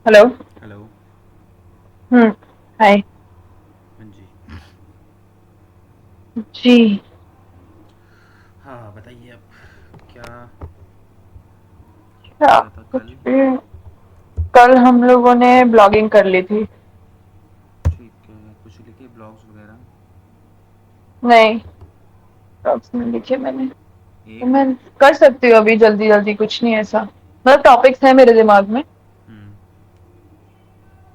Hello. Hello. हुँ, हाय। हाँ जी। जी, हाँ, बताइए अब क्या क्या हो रहा था कुछ कल? भी। कल हम लोगों ने ब्लॉगिंग कर ली थी। ठीक है, कुछ लिखे ब्लॉग्स वगैरह? नहीं, टॉक्स नहीं लिखे मैंने। तो एक। मैं कर सकती हूँ अभी जल्दी-जल्दी, कुछ नहीं ऐसा। मतलब टॉपिक्स हैं मेरे दिमाग में, हम्म।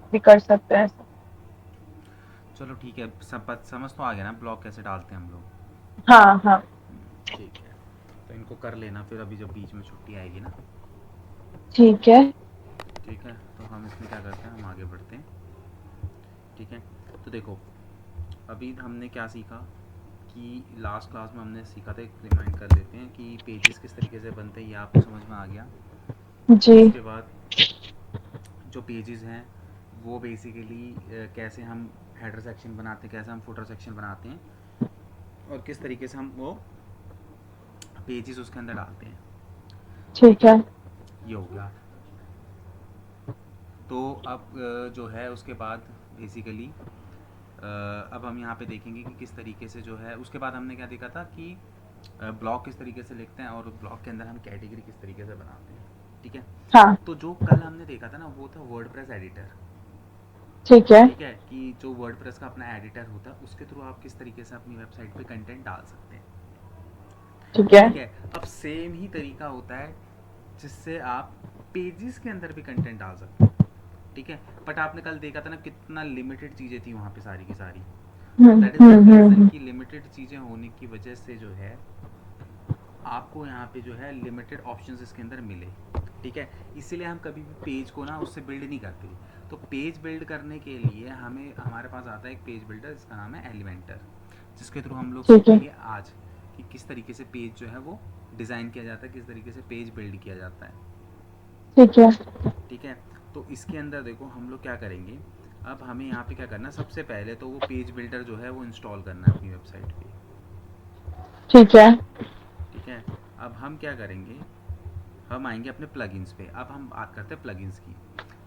अभी कर सकते हैं ऐसा। चलो ठीक है, समझ तो आ गया ना ब्लॉग कैसे डालते हैं हम लोग। हाँ, हाँ, ठीक है, तो इनको कर लेना फिर अभी जब बीच में छुट्टी आएगी ना। ठीक है। ठीक है, तो हम इसमें क्या करते हैं, हम आगे बढ़ते हैं। ठीक है, तो देखो, अभी हमने क्या सीखा कि लास्ट क्लास में हमने सीखा था, एक रिमाइंड कर लेते हैं कि पेजेस किस तरीके से बनते हैं, ये आपको समझ में आ गया। जी, उसके बाद जो पेजेस हैं वो बेसिकली कैसे हम हेडर सेक्शन बनाते हैं, कैसे हम फुटर सेक्शन बनाते हैं, और किस तरीके से हम वो पेजेस उसके अंदर डालते हैं। ठीक ठीक है, है। ये हो गया। तो अब जो है उसके बाद बेसिकली अब हम यहाँ पे देखेंगे कि किस तरीके से जो है, उसके बाद हमने क्या देखा था कि ब्लॉग किस तरीके से लिखते हैं और ब्लॉग के अंदर हम कैटेगरी किस तरीके से बनाते हैं। ठीक है, हाँ, तो जो कल हमने देखा था ना वो था वर्डप्रेस एडिटर। ठीक है, ठीक है, कि जो वर्डप्रेस का अपना एडिटर होता है उसके थ्रू आप किस तरीके से अपनी वेबसाइट पे कंटेंट डाल सकते हैं। ठीक है, ठीक है, अब सेम ही तरीका होता है जिससे आप पेजेस के अंदर भी कंटेंट डाल सकते हैं। ठीक है, बट आपने कल देखा था ना कितना लिमिटेड चीज़ें थी वहाँ पे सारी की सारी। तो hmm, that is the hmm, hmm, reason hmm, कि लिमिटेड चीज़ें होने की वजह से जो है आपको यहाँ पे जो है लिमिटेड ऑप्शंस इसके अंदर मिले। ठीक है, इसीलिए हम कभी भी पेज को ना उससे बिल्ड नहीं करते। तो पेज बिल्ड करने के लिए हमें हमारे पास आता है एक पेज बिल्डर जिसका नाम है एलिमेंटर, जिसके थ्रू हम लोग ठीक है, सीखेंगे आज कि किस तरीके से पेज जो है वो डिज़ाइन किया जाता है, किस तरीके से पेज बिल्ड किया जाता है। ठीक है, ठीक है, तो इसके अंदर देखो हम लोग क्या करेंगे। अब हमें यहाँ पे क्या करना है, सबसे पहले तो वो पेज बिल्डर जो है वो इंस्टॉल करना है अपनी वेबसाइट पे। ठीक है। ठीक है, अब हम क्या करेंगे, हम आएंगे अपने प्लगइन्स पे। अब हम बात करते हैं प्लगइन्स की।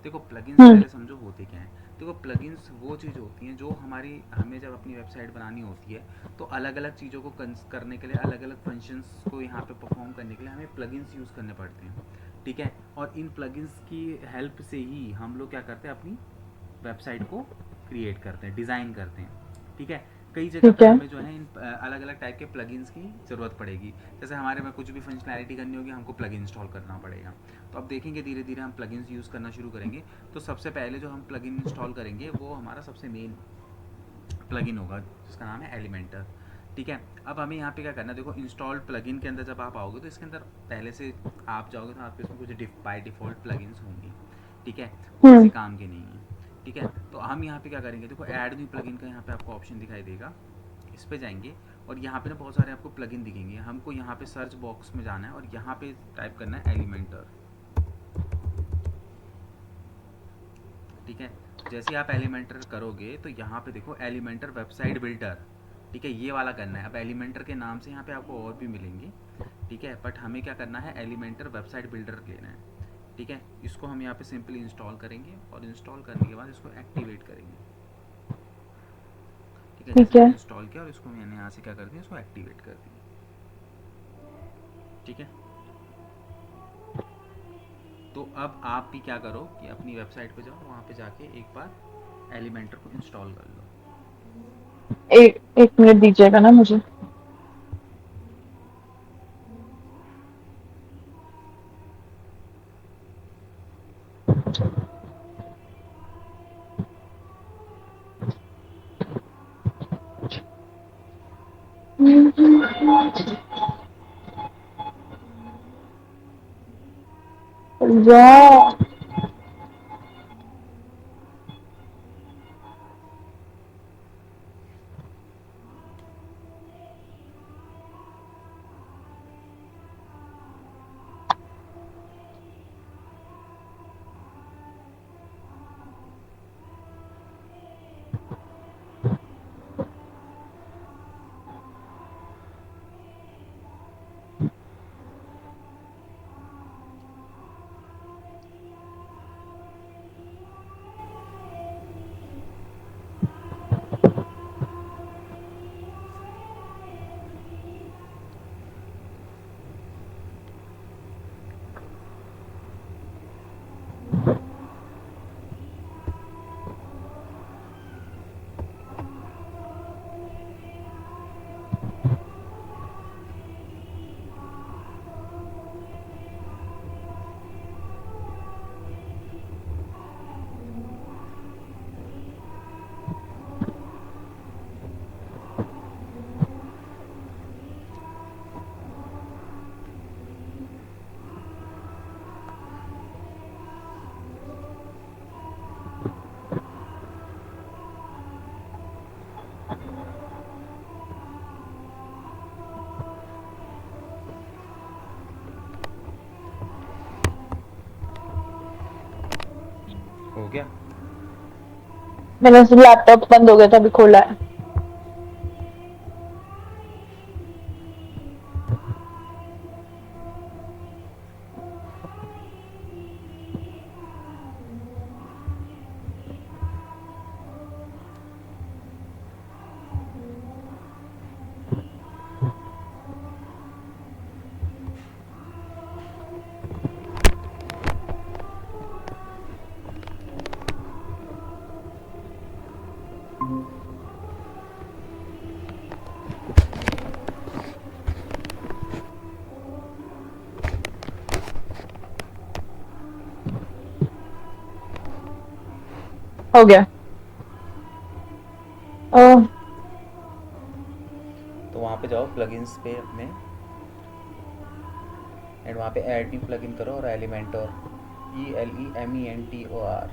देखो प्लगइन्स हुँ, पहले समझो होते क्या हैं। देखो प्लगइन्स वो चीज़ होती हैं जो हमारी हमें जब अपनी वेबसाइट बनानी होती है तो अलग अलग चीज़ों को करने के लिए, अलग अलग फंक्शंस को यहाँ पे परफॉर्म करने के लिए हमें प्लगइन्स यूज़ करने पड़ते हैं। ठीक है, और इन प्लगइन्स की हेल्प से ही हम लोग क्या करते हैं, अपनी वेबसाइट को क्रिएट करते हैं, डिज़ाइन करते हैं। ठीक है, कई जगह ठीक पे है, हमें जो है इन अलग अलग टाइप के प्लगइन्स की ज़रूरत पड़ेगी। जैसे हमारे में कुछ भी फंक्शनैलिटी करनी होगी हमको प्लगइन इंस्टॉल करना पड़ेगा। तो अब देखेंगे धीरे धीरे हम प्लगइन्स यूज़ करना शुरू करेंगे। तो सबसे पहले जो हम प्लगइन इंस्टॉल करेंगे वो हमारा सबसे मेन प्लगइन होगा जिसका नाम है एलिमेंटर। ठीक है, अब हमें यहाँ पे क्या करना है, देखो इंस्टॉल्ड प्लगइन के अंदर जब आप आओगे तो इसके अंदर पहले से आप जाओगे तो आपके इसमें कुछ बाय डिफ़ॉल्ट प्लगइन्स होंगे। ठीक है, वो हुँ, किसी काम के नहीं है। ठीक है, तो हम यहाँ पे क्या करेंगे, देखो ऐड न्यू प्लगइन का यहाँ पे आपको ऑप्शन दिखाई देगा। इस पे जाएंगे और यहाँ पे ना बहुत सारे आपको प्लगइन दिखेंगे। हमको यहाँ पे सर्च बॉक्स में जाना है और यहाँ पे टाइप करना है एलिमेंटर। ठीक है, जैसे ही आप एलिमेंटर करोगे तो यहाँ पे देखो एलिमेंटर वेबसाइट बिल्डर। ठीक है, ये वाला करना है। अब एलिमेंटर के नाम से यहाँ पे आपको और भी मिलेंगे। ठीक है, बट हमें क्या करना है, एलिमेंटर वेबसाइट बिल्डर लेना है। ठीक है, इसको हम यहाँ पे सिंपली इंस्टॉल करेंगे और इंस्टॉल करने के बाद इसको एक्टिवेट करेंगे। ठीक है, जैसे ठीक मैंने है, इंस्टॉल किया और इसको मैंने यहाँ से क्या कर दिया, इसको एक्टिवेट कर दिया। ठीक है, तो अब आप भी क्या करो कि अपनी वेबसाइट पे जाओ, वहाँ पे जाके एक बार एलिमेंटर को इंस्टॉल कर लो। ए 1 मिनट दीजिएगा ना मुझे। वाह! हो गया? मैंने लैपटॉप बंद हो गया था, अभी खोला है। हो गया। ओह, तो वहाँ पे जाओ प्लगइन्स पे अपने, एंड वहाँ पे ऐड न्यू प्लगइन करो और एलिमेंटर, ELEMENTOR।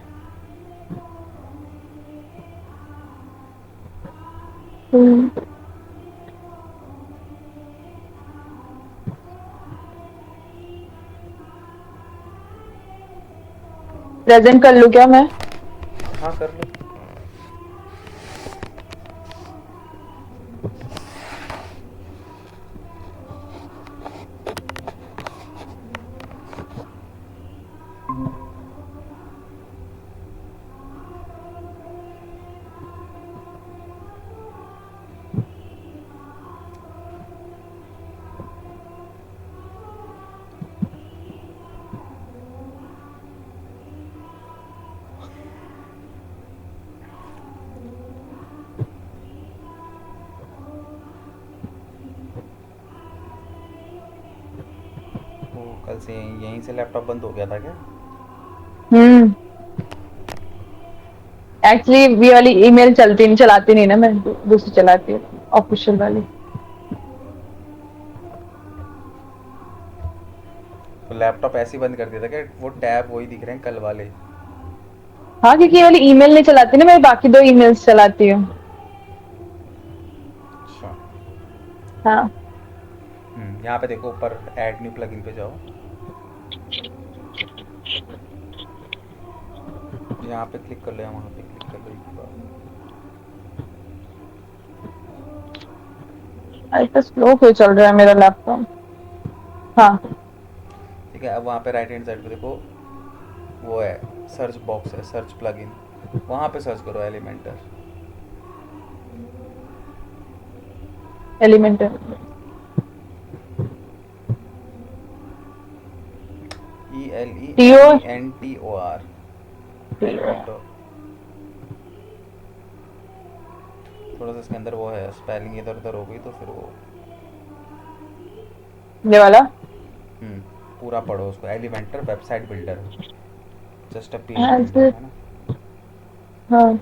प्रेजेंट कर लूँ क्या मैं? हाँ कर लो। वो कल से यहीं से लैपटॉप बंद हो गया था क्या? हम्म। एक्चुअली ये वाली ईमेल चलाती नहीं ना मैं, दूसरी चलाती हूँ, ऑफिशियल वाली। तो लैपटॉप ऐसे ही बंद कर दिया था क्या? वो टैब वही दिख रहे हैं कल वाले? हाँ, क्योंकि ये वाली ईमेल नहीं चलाती ना मैं, बाकी 2 ईमेल्स चलाती हूँ। अच्छा। हाँ। यहाँ पे देखो ऊपर ऐड न्यू प्लगइन पे जाओ, यहाँ पे क्लिक कर लो या वहाँ पे क्लिक कर लो एक बार। इतना स्लो क्यों चल रहा है मेरा लैपटॉप? हाँ। ठीक है, अब वहाँ पे राइट हैंड साइड पे देखो, वो है सर्च बॉक्स है, सर्च प्लगइन, वहाँ पे सर्च करो Elementor. Elementor. T O. ELEMENTOR, Elementor. थोड़ा सा इसके अंदर वो है, स्पेलिंग इधर उधर हो गई तो फिर वो। ये वाला। हम्म, पूरा पढ़ो उसको, Elementor website builder, just a page has builder it. है ना। हाँ।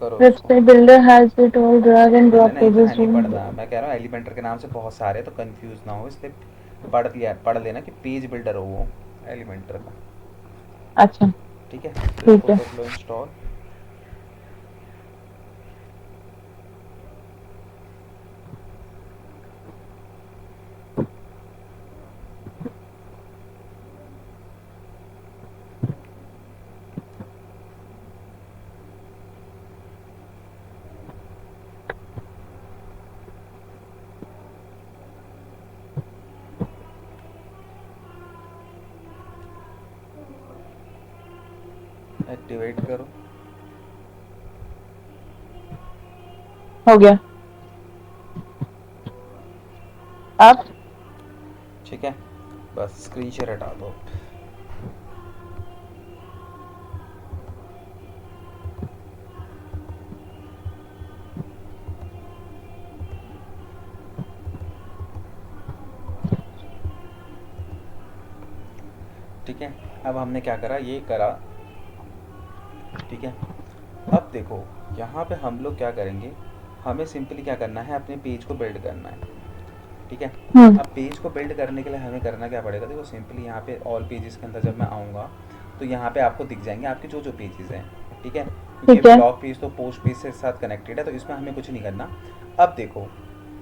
करो उसको। Website builder has it all, drag and नहीं ड्रॉप नहीं, इतना पेजेस। नहीं पढ़ना, मैं कह रहा हूँ एलिमेंटर के नाम से बहुत सारे, तो कंफ्यूज ना हो इसलिए पढ़ लेना कि पेज बिल्डर हो वो एलिमेंटर का। अच्छा। ठीक है, तो ठीक इसको है। कर लो इंस्टॉल। एक्टिवेट करो। हो गया। अब ठीक है, बस स्क्रीन शेयर हटा दो। ठीक है, अब हमने क्या करा, ये करा। ठीक है, अब देखो यहाँ पे हम लोग क्या करेंगे, हमें सिंपली क्या करना है, अपने पेज को बिल्ड करना है। ठीक है, हम्म। अब पेज को बिल्ड करने के लिए हमें करना क्या पड़ेगा, देखो सिंपली यहाँ पे ऑल पेजेस के अंदर जब मैं आऊँगा तो यहाँ पे आपको दिख जाएंगे आपके जो जो पेजेस हैं। ठीक है, क्योंकि ये ठीक है। ब्लॉग पेज तो पोस्ट पेज से साथ कनेक्टेड है, तो इसमें हमें कुछ नहीं करना। अब देखो,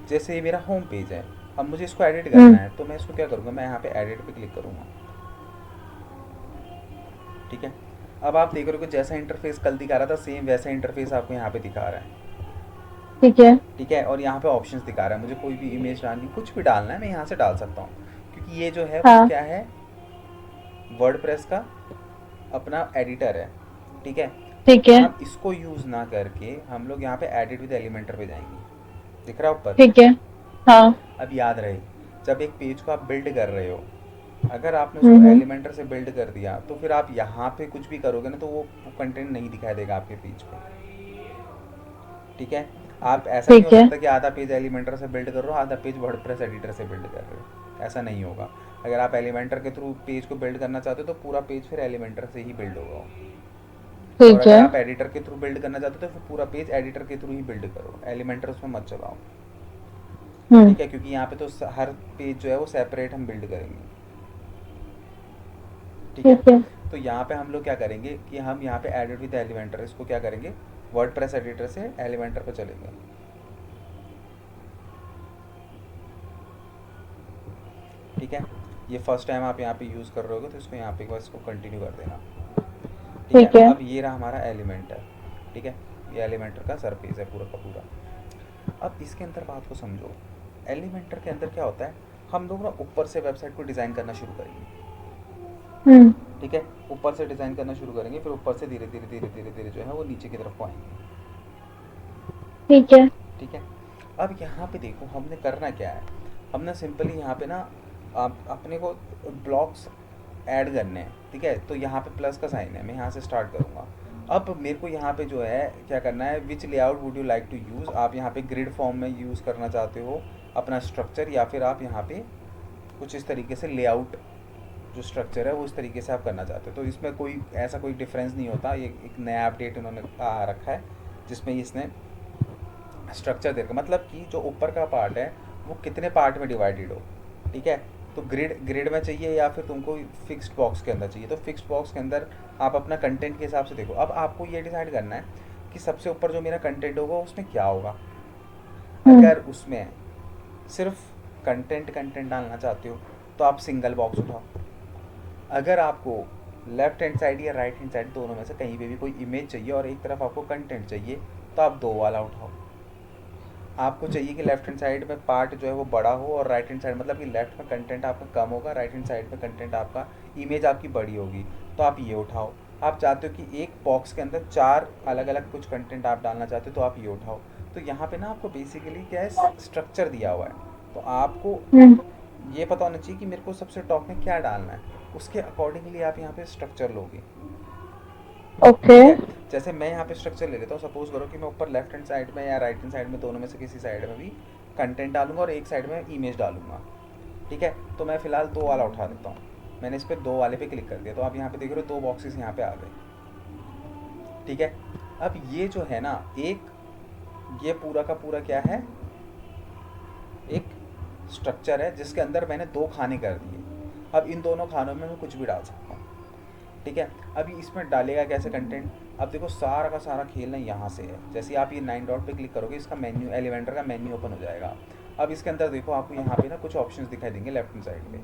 जैसे ये मेरा होम पेज है, अब मुझे इसको एडिट करना हम्म। है, तो मैं इसको क्या करूँगा, मैं यहाँ पे एडिट पे क्लिक करूँगा। ठीक है, अब आप देख रहे हो कि जैसा इंटरफेस कल दिखा रहा था सेम वैसा इंटरफेस आपको यहाँ पे दिखा रहा है। ठीक है। ठीक है, और यहाँ पे ऑप्शंस दिखा रहा है, मुझे कोई भी इमेज डालनी, कुछ भी डालना है, मैं यहाँ से डाल सकता हूँ, क्योंकि ये जो है वो हाँ। क्या है, वर्डप्रेस का अपना एडिटर है। ठीक है, ठीक है। अब इसको यूज़ ना करके हम लोग यहाँ पे एडिट विद एलिमेंटर पे जाएंगे, दिख रहा है ऊपर। ठीक है। हाँ। अब याद रहे, जब एक पेज को आप बिल्ड कर रहे हो, अगर आपने उसको हम्म। एलिमेंटर से बिल्ड कर दिया, तो फिर आप यहाँ पे कुछ भी करोगे ना, तो वो कंटेंट नहीं दिखाई देगा आपके पेज पे। ठीक है, आप ऐसा नहीं हो ठीक है। सकता कि आधा पेज एलिमेंटर से बिल्ड कर रहे हो, आधा पेज वर्डप्रेस एडिटर से बिल्ड कर रहे हो, ऐसा नहीं होगा। अगर आप एलिमेंटर के थ्रू पेज को बिल्ड करना चाहते हो, तो पूरा पेज फिर एलिमेंटर से ही बिल्ड होगा। और ठीक अगर है। आप एडिटर के थ्रू बिल्ड करना चाहते हो, तो फिर पूरा पेज एडिटर के थ्रू ही बिल्ड करो, एलिमेंटर उसमें मत चलाओ। हम्म। ठीक है, क्योंकि यहाँ पे तो हर पेज जो है वो सेपरेट हम बिल्ड करेंगे। ठीक है, ठीक है। तो यहाँ पे हम लोग क्या करेंगे कि हम यहाँ पे एडिट विद एलिमेंटर, इसको क्या करेंगे, वर्डप्रेस एडिटर से एलिमेंटर पे चलेंगे। ठीक है, ये फर्स्ट टाइम आप यहाँ पे यूज़ कर रहे होगे, तो इसको यहाँ पे बस इसको कंटिन्यू कर देना। ठीक है, ठीक है। अब ये रहा हमारा एलिमेंटर। ठीक है, ये एलिमेंटर का सरफेस है पूरा का पूरा। अब इसके अंदर बात को समझो, एलिमेंटर के अंदर क्या होता है, हम लोग ना ऊपर से वेबसाइट को डिज़ाइन करना शुरू करेंगे। हम्म। ठीक है, ऊपर से डिज़ाइन करना शुरू करेंगे, फिर ऊपर से धीरे धीरे धीरे धीरे धीरे जो है वो नीचे की तरफ को आएंगे। ठीक है। ठीक है, अब यहाँ पे देखो हमने करना क्या है, हमने सिंपली यहाँ पे ना आप अपने को ब्लॉक्स ऐड करने हैं। ठीक है, तो यहाँ पे प्लस का साइन है, मैं यहाँ से स्टार्ट करूँगा। अब मेरे को यहाँ पे जो है क्या करना है, which layout would you like to use, आप यहाँ पे ग्रिड फॉर्म में यूज़ करना चाहते हो अपना स्ट्रक्चर, या फिर आप यहाँ पे कुछ इस तरीके से लेआउट जो स्ट्रक्चर है वो इस तरीके से आप करना चाहते हो। तो इसमें कोई ऐसा कोई डिफरेंस नहीं होता, ये एक नया अपडेट उन्होंने रखा है जिसमें इसने स्ट्रक्चर दे रखा, मतलब कि जो ऊपर का पार्ट है वो कितने पार्ट में डिवाइडेड हो। ठीक है, तो ग्रिड ग्रिड में चाहिए या फिर तुमको फिक्स्ड बॉक्स के अंदर चाहिए, तो फिक्स्ड बॉक्स के अंदर आप अपना कंटेंट के हिसाब से देखो। अब आपको ये डिसाइड करना है कि सबसे ऊपर जो मेरा कंटेंट होगा उसमें क्या होगा। हम्म। अगर उसमें सिर्फ कंटेंट कंटेंट डालना चाहते हो तो आप सिंगल बॉक्स उठाओ। अगर आपको लेफ्ट हैंड साइड या राइट हैंड साइड दोनों में से कहीं पे भी कोई इमेज चाहिए और एक तरफ आपको कंटेंट चाहिए, तो आप दो वाला उठाओ। आपको चाहिए कि लेफ्ट हैंड साइड में पार्ट जो है वो बड़ा हो और राइट हैंड साइड, मतलब कि लेफ्ट में कंटेंट आपका कम होगा, राइट हैंड साइड में कंटेंट आपका इमेज आपकी बड़ी होगी, तो आप ये उठाओ। आप चाहते हो कि एक बॉक्स के अंदर चार अलग अलग कुछ कंटेंट आप डालना चाहते हो, तो आप ये उठाओ। तो यहाँ पे ना आपको बेसिकली क्या है, स्ट्रक्चर दिया हुआ है, तो आपको हम्म। ये पता होना चाहिए कि मेरे को सबसे टॉप में क्या डालना है, उसके अकॉर्डिंगली आप यहाँ पे स्ट्रक्चर लोगे। ओके। ठीक है, जैसे मैं यहाँ पे स्ट्रक्चर ले लेता हूँ, सपोज करो कि मैं ऊपर लेफ्ट हैंड साइड में या राइट हैंड साइड में दोनों में से किसी साइड में भी कंटेंट डालूंगा और एक साइड में इमेज डालूंगा। ठीक है, तो मैं फिलहाल दो वाला उठा देता हूँ, मैंने इस पर दो वाले पे क्लिक कर दिया, तो आप यहाँ पे देख रहे हो दो बॉक्सेस यहाँ पे आ गए। ठीक है, अब ये जो है ना, एक ये पूरा का पूरा क्या है, एक स्ट्रक्चर है जिसके अंदर मैंने दो खाने कर दिए। अब इन दोनों खानों में मैं कुछ भी डाल सकता हूँ। ठीक है, अभी इसमें डालेगा कैसे कंटेंट, अब देखो सारा का सारा खेल ना यहाँ से है। जैसे आप ये 9 डॉट पे क्लिक करोगे, इसका मेन्यू, एलिमेंटर का मेन्यू ओपन हो जाएगा। अब इसके अंदर देखो आपको यहाँ पे ना कुछ ऑप्शंस दिखाई देंगे लेफ्ट हैंड साइड पे।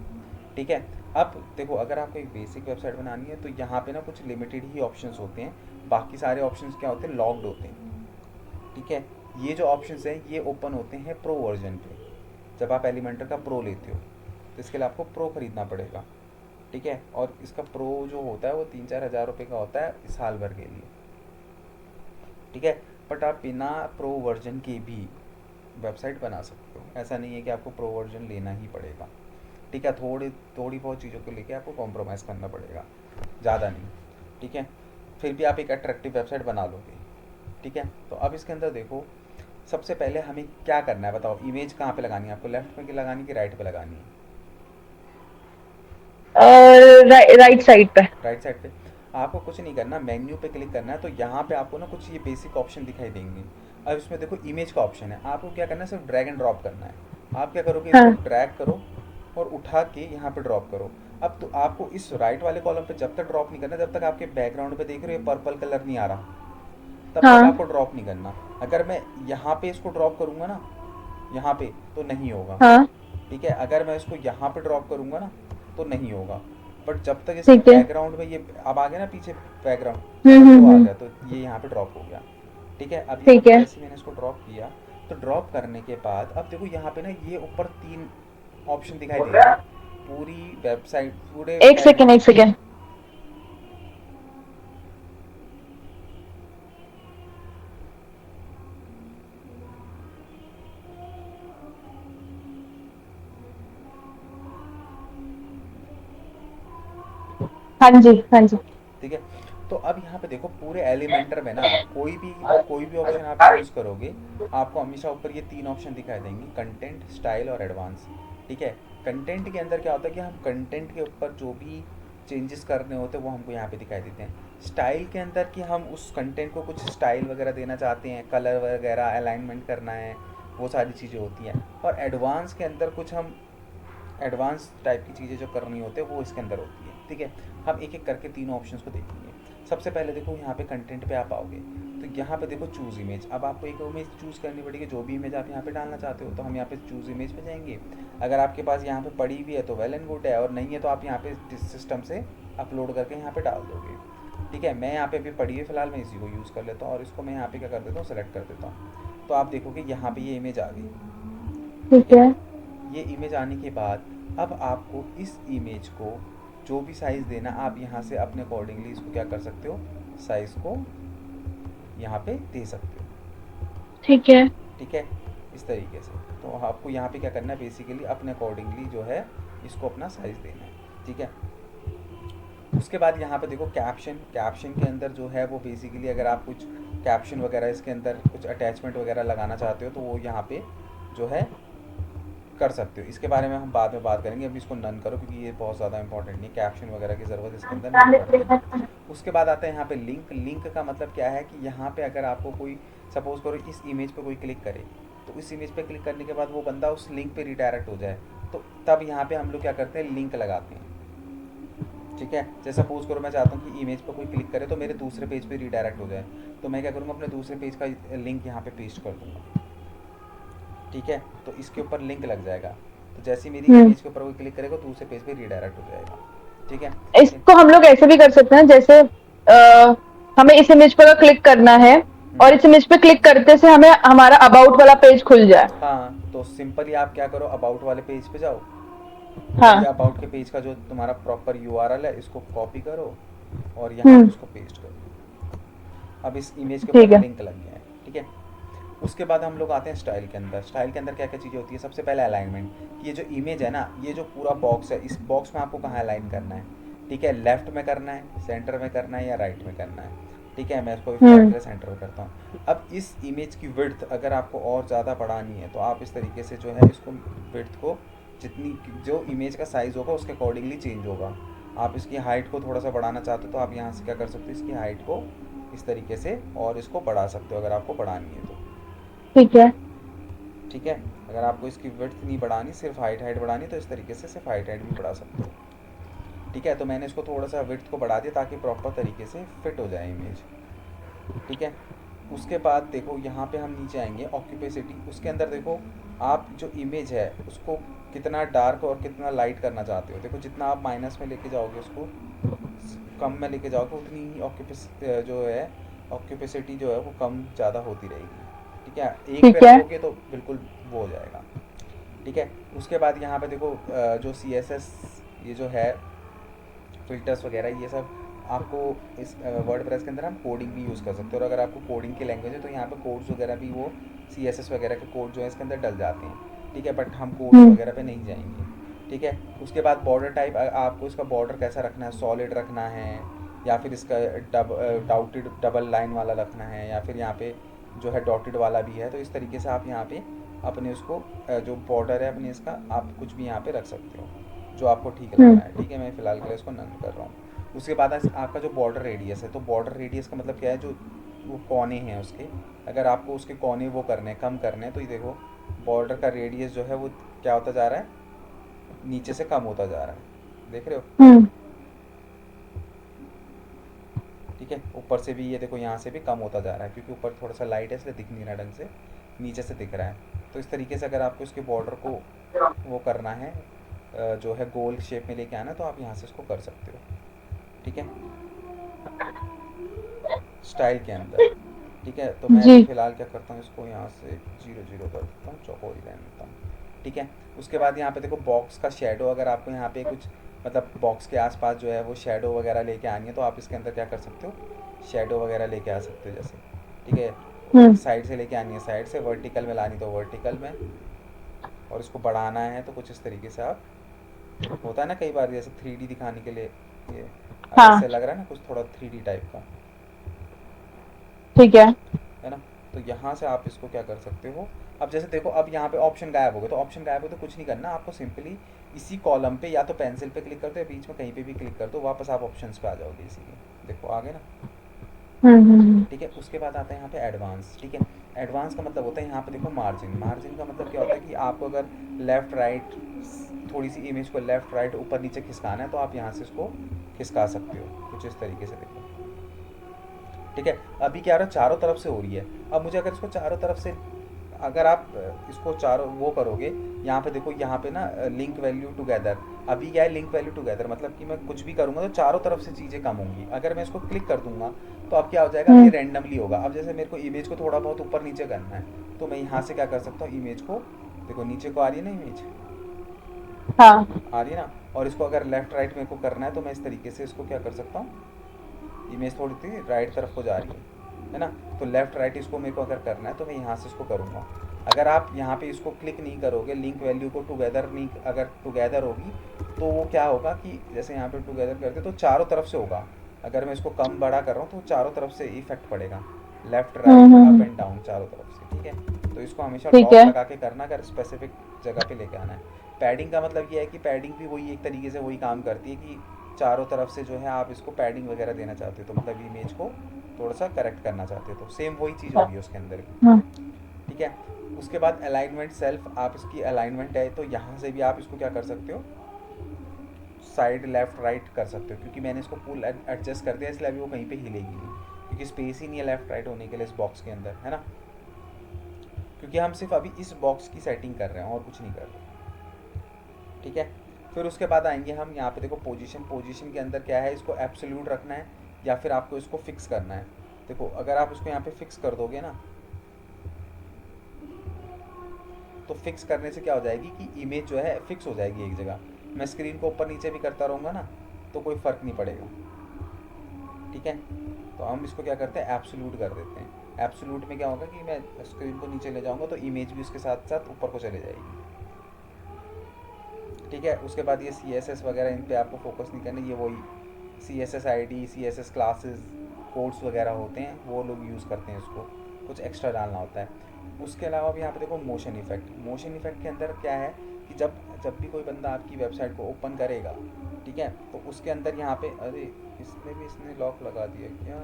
ठीक है, अब देखो अगर आपको एक बेसिक वेबसाइट बनानी है तो यहाँ पे ना कुछ लिमिटेड ही ऑप्शंस होते हैं, बाकी सारे ऑप्शंस क्या होते हैं, लॉक्ड होते हैं। ठीक है, ये जो ऑप्शंस हैं ये ओपन होते हैं प्रो वर्जन पे। जब आप एलिमेंटर का प्रो लेते हो तो इसके लिए आपको प्रो ख़रीदना पड़ेगा। ठीक है, और इसका प्रो जो होता है वो 3-4 हज़ार रुपये का होता है साल भर के लिए। ठीक है, बट आप बिना प्रो वर्जन के भी वेबसाइट बना सकते हो, ऐसा नहीं है कि आपको प्रो वर्जन लेना ही पड़ेगा। ठीक है, थोड़ी थोड़ी बहुत चीज़ों को लेके आपको कॉम्प्रोमाइज़ करना पड़ेगा, ज़्यादा नहीं। ठीक है, फिर भी आप एक अट्रैक्टिव वेबसाइट बना लोगे। ठीक है, तो अब इसके अंदर देखो, सबसे पहले हमें क्या करना है बताओ, इमेज कहाँ पे लगानी है आपको, लेफ्ट में लगानी कि राइट पे लगानी है? राइट साइड पे। राइट साइड पे। आपको कुछ नहीं करना, मेन्यू पे क्लिक करना है, तो यहाँ पे आपको ना कुछ ये बेसिक ऑप्शन दिखाई देंगे। अब इसमें देखो इमेज का ऑप्शन है, आपको क्या करना है, सिर्फ ड्रैग एंड ड्रॉप करना है। आप क्या करोगे, इसको हाँ। ड्रैग करो और उठा के यहाँ पे ड्रॉप करो। अब तो आपको इस राइट वाले कॉलम पे जब तक ड्रॉप नहीं करना जब तक आपके बैकग्राउंड पे देख रहे हो पर्पल कलर नहीं आ रहा। तब तक हाँ आपको ड्रॉप नहीं करना। अगर मैं यहाँ पे इसको ड्रॉप करूँगा ना, यहाँ पे, तो नहीं होगा। हाँ। ठीक है, अगर मैं इसको यहाँ पे ड्रॉप करूँगा ना तो नहीं होगा। बट जब तक इसके ठीक है। बैकग्राउंड में ये अब आ गया ना पीछे बैकग्राउंड, अगर वो आ हम्म। गया तो ये यहाँ पे ड्रॉप हो गया। ठीक है, अब यहाँ ठीक पे है। जैसे मैंने इसको ड्रॉप किया, तो ड्रॉप करने के बाद अब देखो यहाँ पे ना ये ऊपर 3 ऑप्शन दिखाई दे रहे हैं पूरी वेबसाइट, पूरे एक सेकेंड, एडवांस। एक सेकेंड। हाँ जी, हाँ जी। ठीक है, तो अब यहाँ पे देखो पूरे एलिमेंटर में ना कोई भी ऑप्शन आप चूज़ करोगे, आपको हमेशा ऊपर ये 3 ऑप्शन दिखाई देंगे, कंटेंट, स्टाइल और एडवांस। ठीक है, कंटेंट के अंदर क्या होता है कि हम कंटेंट के ऊपर जो भी चेंजेस करने होते हैं वो हमको यहाँ पे दिखाई देते हैं। स्टाइल के अंदर कि हम उस कंटेंट को कुछ स्टाइल वगैरह देना चाहते हैं, कलर वगैरह अलाइनमेंट करना है, वो सारी चीज़ें होती हैं। और एडवांस के अंदर कुछ हम एडवांस टाइप की चीज़ें जो करनी होती है वो इसके अंदर होती है। ठीक है, हम एक एक करके तीनों ऑप्शंस को देखेंगे। सबसे पहले देखो यहाँ पे कंटेंट पे आप आओगे, तो यहाँ पे देखो चूज़ इमेज। अब आपको एक इमेज चूज़ करनी पड़ेगी, जो भी इमेज आप यहाँ पे डालना चाहते हो। तो हम यहाँ पे चूज़ इमेज पे जाएंगे। अगर आपके पास यहाँ पे पड़ी हुई है तो वेल एंड गुड है, और नहीं है तो आप यहाँ पे सिस्टम से अपलोड करके यहाँ पे डाल दोगे। ठीक है, मैं यहाँ पे अभी पड़ी हुई फिलहाल मैं इसी को यूज़ कर लेता हूँ, और इसको मैं यहाँ पे क्या कर देता हूँ, सेलेक्ट कर देता हूँ। तो आप देखोगे यहाँ पे ये इमेज आ गई। ठीक ठीक है, है। ये इमेज आने के बाद अब आपको इस इमेज को जो भी साइज़ देना, आप यहाँ से अपने अकॉर्डिंगली इसको क्या कर सकते हो, साइज़ को यहाँ पे दे सकते हो। ठीक है। ठीक है, इस तरीके से। तो आपको यहाँ पे क्या करना है, बेसिकली अपने अकॉर्डिंगली जो है इसको अपना साइज़ देना है। ठीक है, उसके बाद यहाँ पे देखो कैप्शन। कैप्शन के अंदर जो है वो बेसिकली अगर आप कुछ कैप्शन वगैरह इसके अंदर कुछ अटैचमेंट वगैरह लगाना चाहते हो तो वो यहाँ पे जो है कर सकते हो। इसके बारे में हम बाद में बात करेंगे, अभी इसको नन करो क्योंकि ये बहुत ज़्यादा इंपॉर्टेंट नहीं, कैप्शन वगैरह की ज़रूरत इसके अंदर नहीं पड़ती। उसके बाद आता है यहाँ पे लिंक। लिंक का मतलब क्या है कि यहाँ पे अगर आपको कोई, सपोज़ करो इस इमेज पे कोई क्लिक करे, तो इस इमेज पे क्लिक करने के बाद वो बंदा उस लिंक पे रिडायरेक्ट हो जाए, तो तब यहाँ पे हम लोग क्या करते हैं, लिंक लगाते हैं। ठीक है, जैसे सपोज करो मैं चाहता हूँ कि इमेज पर कोई क्लिक करे तो मेरे दूसरे पेज पे रिडायरेक्ट हो जाए, तो मैं क्या करूँगा, अपने दूसरे पेज का लिंक यहाँ पे पेस्ट कर दूँगा। ठीक है, तो इसके ऊपर लिंक लग जाएगा, तो जैसे ही मेरी हम्म। इमेज के ऊपर कोई क्लिक करेगा दूसरे पेज पे रिडायरेक्ट हो जाएगा। ठीक है, इसको हम लोग ऐसे भी कर सकते हैं, जैसे हमें इस इमेज पर क्लिक करना है और इस इमेज पे क्लिक करते से हमें हमारा अबाउट वाला पेज खुल जाए। हाँ, तो सिंपली आप क्या करो, अबाउट वाले पेज पे जाओ, और ये हाँ। अबाउट के पेज का जो तुम्हारा प्रॉपर यूआरएल है इसको कॉपी करो और यहाँ पे उसको पेस्ट करो। अब इस इमेज के ऊपर ठीक है। लिंक लग गया है। ठीक है, उसके बाद हम लोग आते हैं स्टाइल के अंदर। स्टाइल के अंदर क्या क्या चीज़ें होती है, सबसे पहले अलाइनमेंट। कि ये जो इमेज है ना, ये जो पूरा बॉक्स है, इस बॉक्स में आपको कहाँ अलाइन करना है। ठीक है, लेफ्ट में करना है, सेंटर में करना है, या राइट में करना है। ठीक है, मैं इसको भी फिलहाल के लिए सेंटर में करता हूँ। अब इस इमेज की विड्थ अगर आपको और ज़्यादा बढ़ानी है तो आप इस तरीके से जो है इसको विड्थ को, जितनी जो इमेज का साइज़ होगा उसके अकॉर्डिंगली चेंज होगा। आप इसकी हाइट को थोड़ा सा बढ़ाना चाहते हो तो आप यहाँ से क्या कर सकते हो, इसकी हाइट को इस तरीके से और इसको बढ़ा सकते हो अगर आपको बढ़ानी है तो। ठीक है। ठीक है, अगर आपको इसकी विड्थ नहीं बढ़ानी, सिर्फ हाइट हाइट बढ़ानी, तो इस तरीके से सिर्फ हाइट हाइट भी बढ़ा सकते हो। ठीक है, तो मैंने इसको थोड़ा सा विड्थ को बढ़ा दिया ताकि प्रॉपर तरीके से फिट हो जाए इमेज। ठीक है, उसके बाद देखो यहाँ पे हम नीचे आएंगे ऑक्यूपेसिटी। उसके अंदर देखो आप जो इमेज है उसको कितना डार्क और कितना लाइट करना चाहते हो। देखो जितना आप माइनस में लेके जाओगे, उसको कम में लेके जाओगे, उतनी ही जो है ऑक्यूपेसिटी जो है वो कम ज़्यादा होती रहेगी। ठीक है, एक पे ठीक है। रखोगे तो बिल्कुल वो हो जाएगा। ठीक है, उसके बाद यहाँ पे देखो जो CSS ये जो है फिल्टर्स वगैरह ये सब आपको इस वर्डप्रेस के अंदर हम कोडिंग भी यूज़ कर सकते हैं। और अगर आपको कोडिंग की लैंग्वेज है तो यहाँ पे कोड्स वगैरह भी वो CSS वगैरह के कोड जो है इसके अंदर डल जाते हैं। ठीक है, बट हम कोड्स वगैरह पे नहीं जाएंगे। ठीक है, उसके बाद बॉर्डर टाइप, आपको इसका बॉर्डर कैसा रखना है, सॉलिड रखना है या फिर इसका डाउटेड डबल लाइन वाला रखना है, या फिर यहाँ पे जो है डॉटेड वाला भी है। तो इस तरीके से आप यहाँ पे अपने उसको जो बॉर्डर है अपने इसका आप कुछ भी यहाँ पे रख सकते हो जो आपको ठीक लग रहा है। ठीक है, मैं फ़िलहाल के लिए इसको नन कर रहा हूँ। उसके बाद आपका जो बॉर्डर रेडियस है, तो बॉर्डर रेडियस का मतलब क्या है, जो वो कोने हैं उसके, अगर आपको उसके कोने वो करने हैं, कम करने हैं, तो ये देखो बॉर्डर का रेडियस जो है वो क्या होता जा रहा है, नीचे से कम होता जा रहा है। देख रहे हो। ठीक ठीक है, ऊपर से भी ये देखो यहाँ से भी कम होता जा रहा है क्योंकि ऊपर थोड़ा सा लाइट है इसलिए दिख नहीं रहा ढंग से, नीचे से दिख रहा है। तो इस तरीके से अगर आपको इसके बॉर्डर को वो करना है, जो है गोल शेप में लेके आना, तो आप यहाँ से इसको कर सकते हो। ठीक है, स्टाइल के अंदर। ठीक है, तो मैं जी। अभी फ़िलहाल क्या करता हूँ, इसको यहाँ से 0 0 कर देता हूँ, चौकोर ही रहने देता हूँ। ठीक है, उसके बाद यहाँ पे देखो बॉक्स का शेडो, अगर आपको यहाँ पे कुछ मतलब बॉक्स के आसपास जो है वो शेडो वगैरह लेके आनी है तो आप इसके अंदर क्या कर सकते हो, शेडो वगैरह लेके आ सकते हो जैसे। ठीक है, हम्म। साइड से लेके आनी है साइड से, वर्टिकल में लानी तो वर्टिकल में, और इसको बढ़ाना है तो कुछ इस तरीके से आप, होता है ना कई बार जैसे 3D दिखाने के लिए, ये अब हाँ। ऐसे लग रहा है ना कुछ थोड़ा 3D टाइप का, ठीक है। है ना। तो यहाँ से आप इसको क्या कर सकते हो, अब जैसे देखो अब यहाँ पे ऑप्शन गायब हो गए, तो ऑप्शन गायब हो तो कुछ नहीं करना आपको, सिंपली इसी कॉलम पे या तो पेंसिल पे क्लिक कर दो या बीच में कहीं पे भी क्लिक कर दो, वापस आप ऑप्शंस पे आ जाओगे इसीलिए, देखो आ गए ना। हम्म। ठीक है, उसके बाद आता है यहाँ पे एडवांस। ठीक है, एडवांस का मतलब होता है यहाँ पे देखो मार्जिन। मार्जिन का मतलब क्या होता है कि आपको अगर लेफ़्ट राइट थोड़ी सी इमेज को लेफ़्ट राइट ऊपर नीचे खिसकाना है तो आप यहाँ से इसको खिसका सकते हो कुछ इस तरीके से, देखो। ठीक है, अभी क्या हो रहा है, चारों तरफ से हो रही है। अब मुझे अगर इसको चारों तरफ से, अगर आप इसको चारों वो करोगे, यहाँ पे देखो यहाँ पे ना लिंक वैल्यू टुगेदर, अभी क्या है लिंक वैल्यू टुगेदर, मतलब कि मैं कुछ भी करूँगा तो चारों तरफ से चीज़ें कम होंगी। अगर मैं इसको क्लिक कर दूंगा तो अब क्या हो जाएगा, अब ये हम्म। रैंडमली होगा। अब जैसे मेरे को इमेज को थोड़ा बहुत ऊपर नीचे करना है तो मैं यहाँ से क्या कर सकता हूँ, इमेज को देखो नीचे को आ रही है ना इमेज, हाँ। आ रही है ना, और इसको अगर लेफ्ट राइट मेरे को करना है तो मैं इस तरीके से इसको क्या कर सकता हूँ, इमेज थोड़ी सी राइट तरफ को जा रही है ना, तो लेफ़्ट राइट इसको मेरे को अगर करना है तो मैं यहाँ से इसको करूँगा। अगर आप यहाँ पे इसको क्लिक नहीं करोगे, लिंक वैल्यू को टुगेदर नहीं, अगर टुगेदर होगी तो वो क्या होगा कि जैसे यहाँ पे टुगेदर करते तो चारों तरफ से होगा। अगर मैं इसको कम बड़ा कर रहा हूँ तो चारों तरफ से इफेक्ट पड़ेगा, left right up and down चारों तरफ से। ठीक है, तो इसको हमेशा ठीक लॉक है। लगा के करना अगर स्पेसिफिक जगह पे लेके आना है। पैडिंग का मतलब ये है कि पैडिंग भी वही एक तरीके से वही काम करती है कि चारों तरफ से जो है आप इसको पैडिंग वगैरह देना चाहते हो, तो मतलब इमेज को थोड़ा सा करेक्ट करना चाहते हो तो सेम वही चीज़ होगी उसके अंदर हाँ। भी। ठीक है, उसके बाद अलाइनमेंट सेल्फ, आप इसकी अलाइनमेंट है तो यहाँ से भी आप इसको क्या कर सकते हो, साइड लेफ्ट राइट कर सकते हो, क्योंकि मैंने इसको फुल एडजस्ट कर दिया इसलिए अभी वो कहीं पे हिलेगी नहीं, क्योंकि स्पेस ही नहीं है लेफ्ट राइट होने के लिए इस बॉक्स के अंदर, है ना। क्योंकि हम सिर्फ अभी इस बॉक्स की सेटिंग कर रहे हैं और कुछ नहीं कर रहे। ठीक है, फिर उसके बाद आएंगे हम यहाँ पे देखो पोजीशन। पोजीशन के अंदर क्या है, इसको एब्सोल्यूट रखना है या फिर आपको इसको फिक्स करना है। देखो अगर आप इसको यहाँ पे फिक्स कर दोगे ना, तो फिक्स करने से क्या हो जाएगी कि इमेज जो है फिक्स हो जाएगी एक जगह। मैं स्क्रीन को ऊपर नीचे भी करता रहूँगा ना तो कोई फ़र्क नहीं पड़ेगा। ठीक है, तो हम इसको क्या करते हैं, एब्सोल्यूट कर देते हैं। एब्सोल्यूट में क्या होगा कि मैं स्क्रीन को नीचे ले जाऊँगा तो इमेज भी उसके साथ साथ ऊपर को चले जाएगी। ठीक है, उसके बाद ये CSS वगैरह इन पे आपको फोकस नहीं करना, ये वही CSS ID CSS classes codes वगैरह होते हैं वो लोग यूज़ करते हैं, इसको कुछ एक्स्ट्रा डालना होता है। उसके अलावा भी यहाँ पे देखो मोशन इफेक्ट। मोशन इफेक्ट के अंदर क्या है कि जब जब भी कोई बंदा आपकी वेबसाइट को ओपन करेगा, ठीक है, तो उसके अंदर यहाँ पे, अरे इसमें भी इसने लॉक लगा दिया क्या,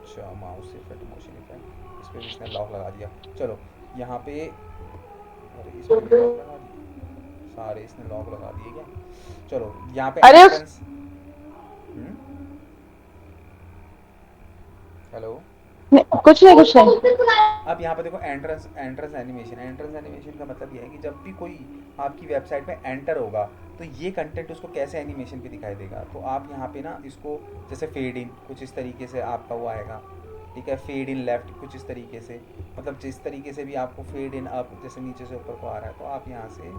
अच्छा माउस इफेक्ट मोशन इफेक्ट, इस पर भी इसने लॉक लगा दिया। चलो यहाँ पे, अरे इस पर भी लॉक लगा दिया, सारे इसने लॉक लगा दिए क्या। चलो यहाँ पे अरे उस एंट्रेंस, हेलो, कुछ नहीं, कुछ नहीं। अब यहाँ पे देखो entrance entrance animation. Entrance animation का मतलब ये है कि जब भी कोई आपकी वेबसाइट में एंटर होगा तो ये कंटेंट उसको कैसे एनिमेशन पे दिखाई देगा। तो आप यहाँ पे ना इसको जैसे फेड इन कुछ इस तरीके से आपका वो आएगा। ठीक है, फेड इन लेफ्ट कुछ इस तरीके से, मतलब जिस तरीके से भी आपको फेड इन अप जैसे नीचे से ऊपर को आ रहा है तो आप यहाँ से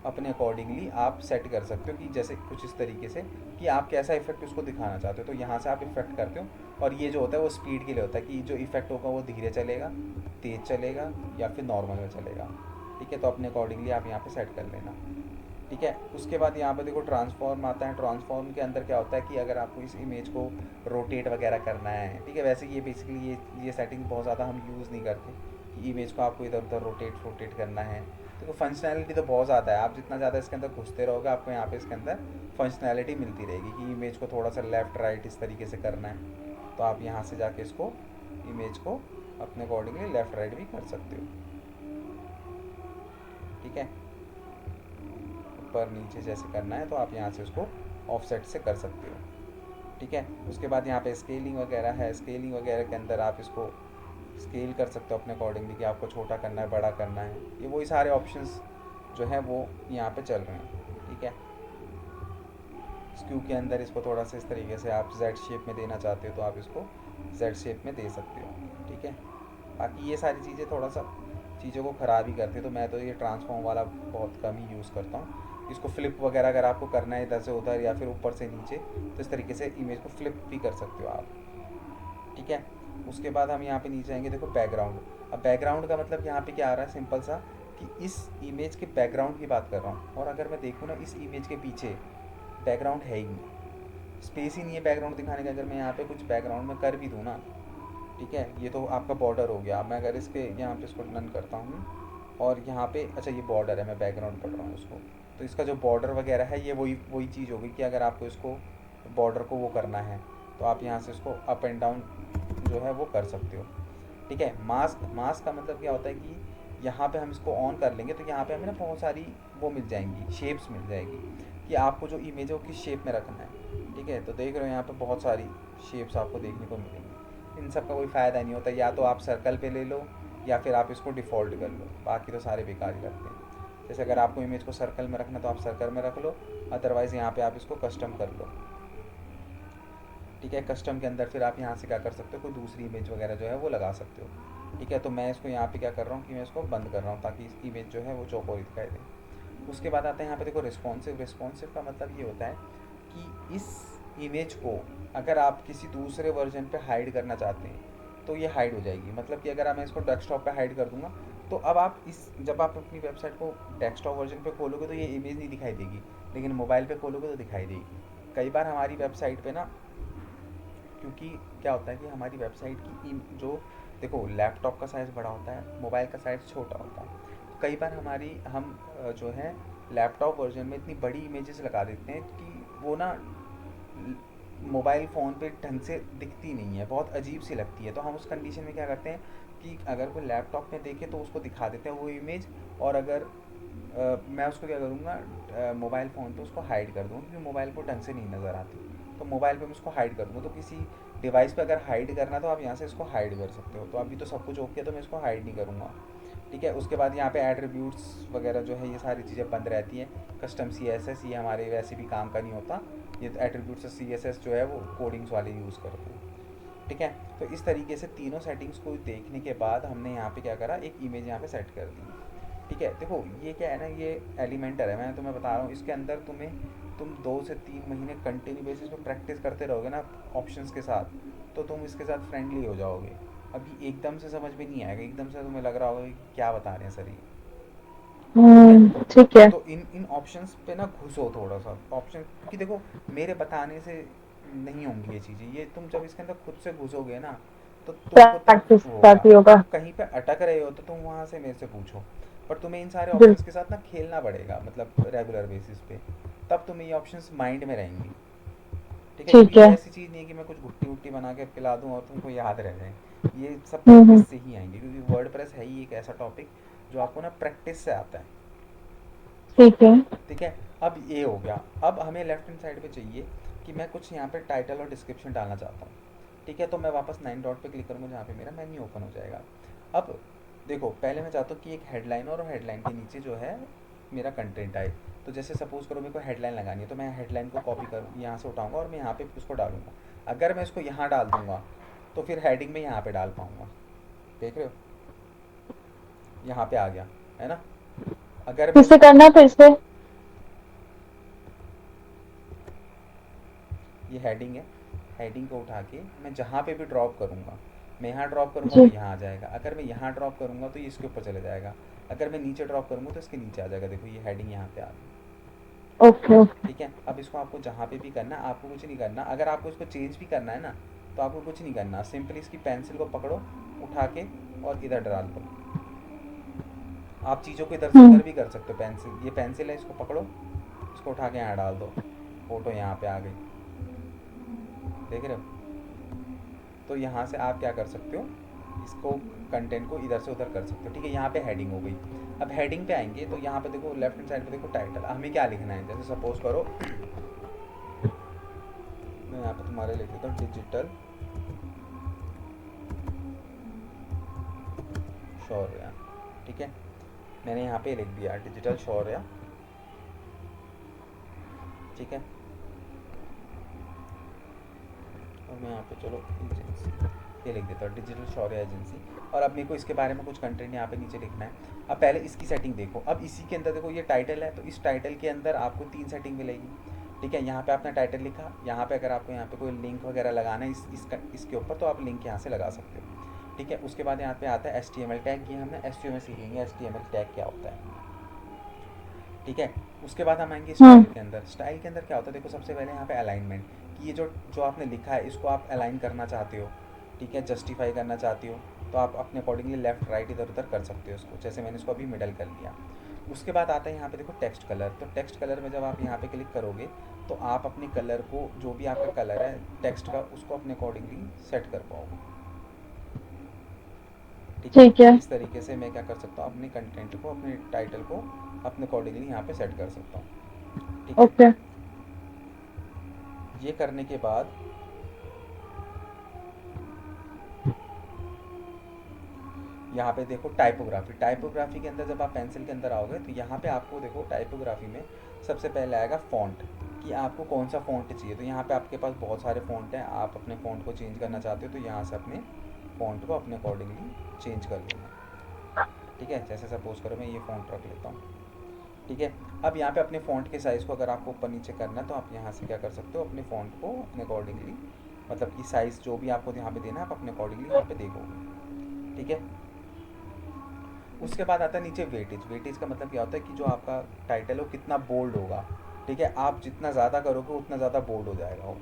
अपने अकॉर्डिंगली आप सेट कर सकते हो कि जैसे कुछ इस तरीके से कि आप कैसा इफेक्ट उसको दिखाना चाहते हो, तो यहाँ से आप इफेक्ट करते हो। और ये जो होता है वो स्पीड के लिए होता है कि जो इफेक्ट होगा वो धीरे चलेगा, तेज़ चलेगा या फिर नॉर्मल में चलेगा। ठीक है, तो अपने अकॉर्डिंगली आप यहाँ पे सेट कर लेना। ठीक है, उसके बाद यहाँ पे देखो ट्रांसफॉर्म आता है। ट्रांसफॉर्म के अंदर क्या होता है कि अगर आपको इस इमेज को रोटेट वगैरह करना है, ठीक है, वैसे ये बेसिकली ये सेटिंग बहुत ज़्यादा हम यूज़ नहीं करते कि इमेज को आपको इधर उधर रोटेट करना है। देखो फंक्शनैलिटी तो बहुत ज़्यादा है, आप जितना ज़्यादा इसके अंदर घुसते रहोगे आपको यहाँ पे इसके अंदर फंक्शनैलिटी मिलती रहेगी कि इमेज को थोड़ा सा लेफ़्ट राइट इस तरीके से करना है तो आप यहाँ से जाके इसको इमेज को अपने अकॉर्डिंगली लेफ़्ट राइट भी कर सकते हो। ठीक है, ऊपर नीचे जैसे करना है तो आप यहाँ से उसको ऑफसेट से कर सकते हो। ठीक है, उसके बाद यहाँ पे स्केलिंग वगैरह है, स्केलिंग वगैरह के अंदर आप इसको स्केल कर सकते हो अपने अकॉर्डिंगली कि आपको छोटा करना है, बड़ा करना है। ये वही सारे ऑप्शंस जो हैं वो यहाँ पे चल रहे हैं। ठीक है, स्क्यू के अंदर इसको थोड़ा सा इस तरीके से आप जेड शेप में देना चाहते हो तो आप इसको जेड शेप में दे सकते हो। ठीक है, बाकी ये सारी चीज़ें थोड़ा सा चीज़ों को ख़राब ही करती है, तो मैं तो ये ट्रांसफॉर्म वाला बहुत कम ही यूज़ करता हूँ। इसको फ्लिप वगैरह अगर आपको करना है इधर से उधर या फिर ऊपर से नीचे, तो इस तरीके से इमेज को फ्लिप भी कर सकते हो आप। ठीक है, उसके बाद हम यहाँ पे नीचे आएंगे, देखो बैकग्राउंड। अब बैकग्राउंड का मतलब यहाँ पे क्या आ रहा है, सिंपल सा कि इस इमेज के बैकग्राउंड की बात कर रहा हूँ, और अगर मैं देखूँ ना इस इमेज के पीछे बैकग्राउंड है ही नहीं, स्पेस ही नहीं है बैकग्राउंड दिखाने का। अगर मैं यहाँ पे कुछ बैकग्राउंड में कर भी दूँ ना, ठीक है, ये तो आपका बॉर्डर हो गया। मैं अगर इसके यहाँ पे इसको डन करता हूँ और यहाँ पे, अच्छा ये बॉर्डर है, मैं बैकग्राउंड पढ़ रहा हूँ उसको, तो इसका जो बॉर्डर वगैरह है ये वही वही चीज़ होगी कि अगर आपको इसको बॉर्डर को वो करना है तो आप यहाँ से इसको अप एंड डाउन जो है वो कर सकते हो। ठीक है, मास्क, मास्क का मतलब क्या होता है कि यहाँ पे हम इसको ऑन कर लेंगे तो यहाँ पे हमें ना बहुत सारी वो मिल जाएंगी, शेप्स मिल जाएगी कि आपको जो इमेज है वो किस शेप में रखना है। ठीक है, तो देख रहे हो यहाँ पे बहुत सारी शेप्स आपको देखने को मिलेंगी। इन सब का कोई फ़ायदा नहीं होता, या तो आप सर्कल पे ले लो या फिर आप इसको डिफ़ॉल्ट कर लो, बाकी तो सारे बेकार ही लगते हैं। जैसे अगर आपको इमेज को सर्कल में रखना तो आप सर्कल में रख लो, अदरवाइज़ यहाँ पे आप इसको कस्टम कर लो। ठीक है, कस्टम के अंदर फिर आप यहाँ से क्या कर सकते हो, कोई दूसरी इमेज वगैरह जो है वो लगा सकते हो। ठीक है, तो मैं इसको यहाँ पे क्या कर रहा हूँ कि मैं इसको बंद कर रहा हूँ ताकि इस इमेज जो है वो चौकोर दिखाई दे। उसके बाद आते हैं यहाँ पे, देखो रिस्पॉन्सिव। रिस्पॉन्सिव का मतलब ये होता है कि इस इमेज को अगर आप किसी दूसरे वर्जन पे हाइड करना चाहते हैं तो ये हाइड हो जाएगी। मतलब कि अगर मैं इसको डेस्कटॉप पे हाइड कर दूंगा तो अब आप जब आप अपनी वेबसाइट को डेस्कटॉप वर्जन पे खोलोगे तो ये इमेज नहीं दिखाई देगी, लेकिन मोबाइल पे खोलोगे तो दिखाई देगी। कई बार हमारी वेबसाइट पे ना, क्योंकि क्या होता है कि हमारी वेबसाइट की जो, देखो लैपटॉप का साइज़ बड़ा होता है, मोबाइल का साइज़ छोटा होता है। तो कई बार हम जो है लैपटॉप वर्जन में इतनी बड़ी इमेजेस लगा देते हैं कि वो ना मोबाइल फ़ोन पे ढंग से दिखती नहीं है, बहुत अजीब सी लगती है। तो हम उस कंडीशन में क्या करते हैं कि अगर कोई लैपटॉप में देखे तो उसको दिखा देते हैं वो इमेज, और अगर मैं उसको क्या करूँगा मोबाइल फ़ोन पे उसको हाइड कर दूँ, क्योंकि मोबाइल को ढंग से नहीं नज़र आती। तो मोबाइल पे मैं उसको हाइड कर दूँगा। तो किसी डिवाइस पे अगर हाइड करना तो आप यहाँ से इसको हाइड कर सकते हो। तो अभी तो सब कुछ ओके है तो मैं इसको हाइड नहीं करूँगा। ठीक है, उसके बाद यहाँ पे एट्रीब्यूट्स वगैरह जो है ये सारी चीज़ें बंद रहती हैं। कस्टम CSS ये हमारे वैसे भी काम का नहीं होता, ये एट्रीब्यूट्स और CSS जो है वो कोडिंग्स वाले यूज़ करते हैं। ठीक है, तो इस तरीके से तीनों सेटिंग्स को देखने के बाद हमने यहाँ पे क्या करा, एक इमेज यहाँ पे सेट कर दी। ठीक है, देखो ये क्या है ना, ये एलिमेंटर है, मैं तुम्हें बता रहा हूँ, इसके अंदर तुम 2 से 3 महीने कंटिन्यू बेसिस पे प्रैक्टिस करते रहोगे ना ऑप्शंस के साथ, तो तुम इसके साथ फ्रेंडली हो जाओगे। अभी एकदम से समझ में नहीं आएगा, एकदम से तुम्हें लग रहा होगा कि क्या बता रहे हैं सर ये। ठीक है, ठीक है। तो इन इन ऑप्शंस पे ना घुसो थोड़ा सा ऑप्शन, क्योंकि देखो मेरे बताने से नहीं होंगी ये चीज़ें, ये तुम जब इसके अंदर खुद से घुसोगे ना तो तुमको तब प्रैक्टिस वो होगा। काफी होगा। तुम कहीं पे अटक रहे हो तो तुम वहाँ से मेरे से पूछो, पर तुम्हें इन सारे ऑप्शंस बिल्कुल। के साथ ना खेलना पड़ेगा, मतलब रेगुलर बेसिस पे, तब तुम्हें ये ऑप्शंस माइंड में रहेंगी। ठीक है, क्योंकि ठीक ये है। ऐसी चीज़ नहीं है कि मैं कुछ गुट्टी वुट्टी बना के पिला दूँ और तुमको याद रह जाए। ये सब प्रैक्टिस से ही आएंगे, क्योंकि वर्डप्रेस है ही एक ऐसा टॉपिक जो आपको ना प्रैक्टिस से आता है। ठीक है। ठीक है, अब ये हो गया। अब हमें लेफ्ट हैंड साइड पे चाहिए कि मैं कुछ यहाँ पे टाइटल और डिस्क्रिप्शन डालना चाहता हूँ। ठीक है, तो मैं वापस 9 डॉट पे क्लिक करूँगा जहाँ पे मेरा मेन्यू ओपन हो जाएगा। अब देखो पहले मैं चाहता हूँ कि एक हेडलाइन और हेडलाइन के नीचे जो है मेरा कंटेंट आए। तो जैसे सपोज करो मेरे को हेडलाइन लगानी है, तो मैं हेडलाइन को कॉपी कर यहाँ से उठाऊँगा और मैं यहाँ पे उसको डालूंगा। अगर मैं इसको यहाँ डाल दूँगा तो फिर हेडिंग में यहाँ पे डाल पाऊँगा। देख रहे हो, यहाँ पे आ गया है ना। अगर मैं किससे इसको, करना फिर से? ये हेडिंग है, हेडिंग को उठा के मैं जहाँ पे भी ड्रॉप करूँगा, मैं यहाँ ड्रॉप करूँगा तो जी। यहाँ आ जाएगा। अगर मैं यहाँ ड्रॉप करूँगा तो ये इसके ऊपर चले जाएगा। अगर मैं नीचे ड्रॉप करूँगा तो इसके नीचे आ जाएगा। देखो ये हेडिंग यहाँ पे आ गई। Okay okay. ठीक है, अब इसको आपको जहाँ पे भी करना है, आपको कुछ नहीं करना। अगर आपको इसको चेंज भी करना है ना तो आपको कुछ नहीं करना, सिंपली इसकी पेंसिल को पकड़ो, उठा के और इधर डाल दो। आप चीज़ों को इधर से हम्म। उधर भी कर सकते हो। पेंसिल, ये पेंसिल है, इसको पकड़ो, इसको उठा के यहाँ डाल दो, फोटो यहाँ पे आ गई। देख रहे हो, तो यहाँ से आप क्या कर सकते हो, इसको कंटेंट को इधर से उधर कर सकते हो। ठीक है, यहाँ पे हेडिंग हो गई। अब हेडिंग पे आएंगे तो यहाँ पे देखो लेफ्ट हैंड साइड पे देखो टाइटल, हमें क्या लिखना है। जैसे सपोज करो मैं यहाँ पे तुम्हारे लिख देता हूँ डिजिटल शौर्य, ठीक है। मैंने यहाँ पे लिख दिया डिजिटल शौर्य, ठीक है। और मैं यहाँ पे चलो एजेंसी ये लिख देता हूँ डिजिटल शौर्य एजेंसी। और अब मेरे को इसके बारे में कुछ कंटेंट यहाँ पे नीचे लिखना है। अब पहले इसकी सेटिंग देखो। अब इसी के अंदर देखो ये टाइटल है, तो इस टाइटल के अंदर आपको 3 सेटिंग मिलेगी, ठीक है। यहाँ पे आपने टाइटल लिखा, यहाँ पे अगर आपको यहाँ पे कोई लिंक वगैरह लगाना है इसके ऊपर, तो आप लिंक यहाँ से लगा सकते हो, ठीक है। उसके बाद यहाँ पे आता है HTML टैग। ये हमने HTML सीखेंगे HTML टैग क्या होता है, ठीक है। उसके बाद हम आएंगे स्टाइल के अंदर। स्टाइल के अंदर क्या होता है, देखो सबसे पहले यहाँ पे अलाइनमेंट, कि ये जो जो आपने लिखा है इसको आप अलाइन करना चाहते हो, ठीक है, जस्टिफाई करना चाहते हो, तो आप अपने अकॉर्डिंगली लेफ्ट राइट इधर उधर कर सकते हो इसको, जैसे मैंने इसको अभी मिडल कर लिया। उसके बाद आता है यहाँ पे देखो टेक्स्ट कलर। तो टेक्स्ट कलर में जब आप यहाँ पे क्लिक करोगे तो आप अपने कलर को, जो भी आपका कलर है टेक्स्ट का, उसको अपने अकॉर्डिंगली सेट कर पाओगे, ठीक है। ठीक है। इस तरीके से मैं क्या कर सकता हूँ, अपने कंटेंट को, अपने टाइटल को अपने अकॉर्डिंगली यहाँ पे सेट कर सकता हूँ, ठीक है। ओके। ये करने के बाद यहाँ पे देखो टाइपोग्राफी। टाइपोग्राफी के अंदर जब आप पेंसिल के अंदर आओगे तो यहाँ पे आपको देखो टाइपोग्राफी में सबसे पहले आएगा फ़ॉन्ट, कि आपको कौन सा फ़ॉन्ट चाहिए। तो यहाँ पे आपके पास बहुत सारे फ़ॉन्ट हैं, आप अपने फ़ॉन्ट को चेंज करना चाहते हो तो यहाँ से अपने फ़ॉन्ट को अपने अकॉर्डिंगली चेंज कर लेना, ठीक है। जैसे सपोज़ करो मैं ये फ़ॉन्ट रख लेता हूँ, ठीक है। अब यहाँ पे अपने फ़ॉन्ट के साइज़ को अगर आपको ऊपर नीचे करना है तो आप यहाँ से क्या कर सकते हो, अपने फ़ॉन्ट को अपने अकॉर्डिंगली, मतलब कि साइज़ जो भी आपको यहाँ पे देना है आप अपने अकॉर्डिंगली यहाँ पे देखोगे, ठीक है। उसके बाद आता है नीचे वेटेज। वेटेज का मतलब क्या होता है कि जो आपका टाइटल है वो कितना बोल्ड होगा, ठीक है। आप जितना ज़्यादा करोगे उतना ज़्यादा बोल्ड हो जाएगा वो,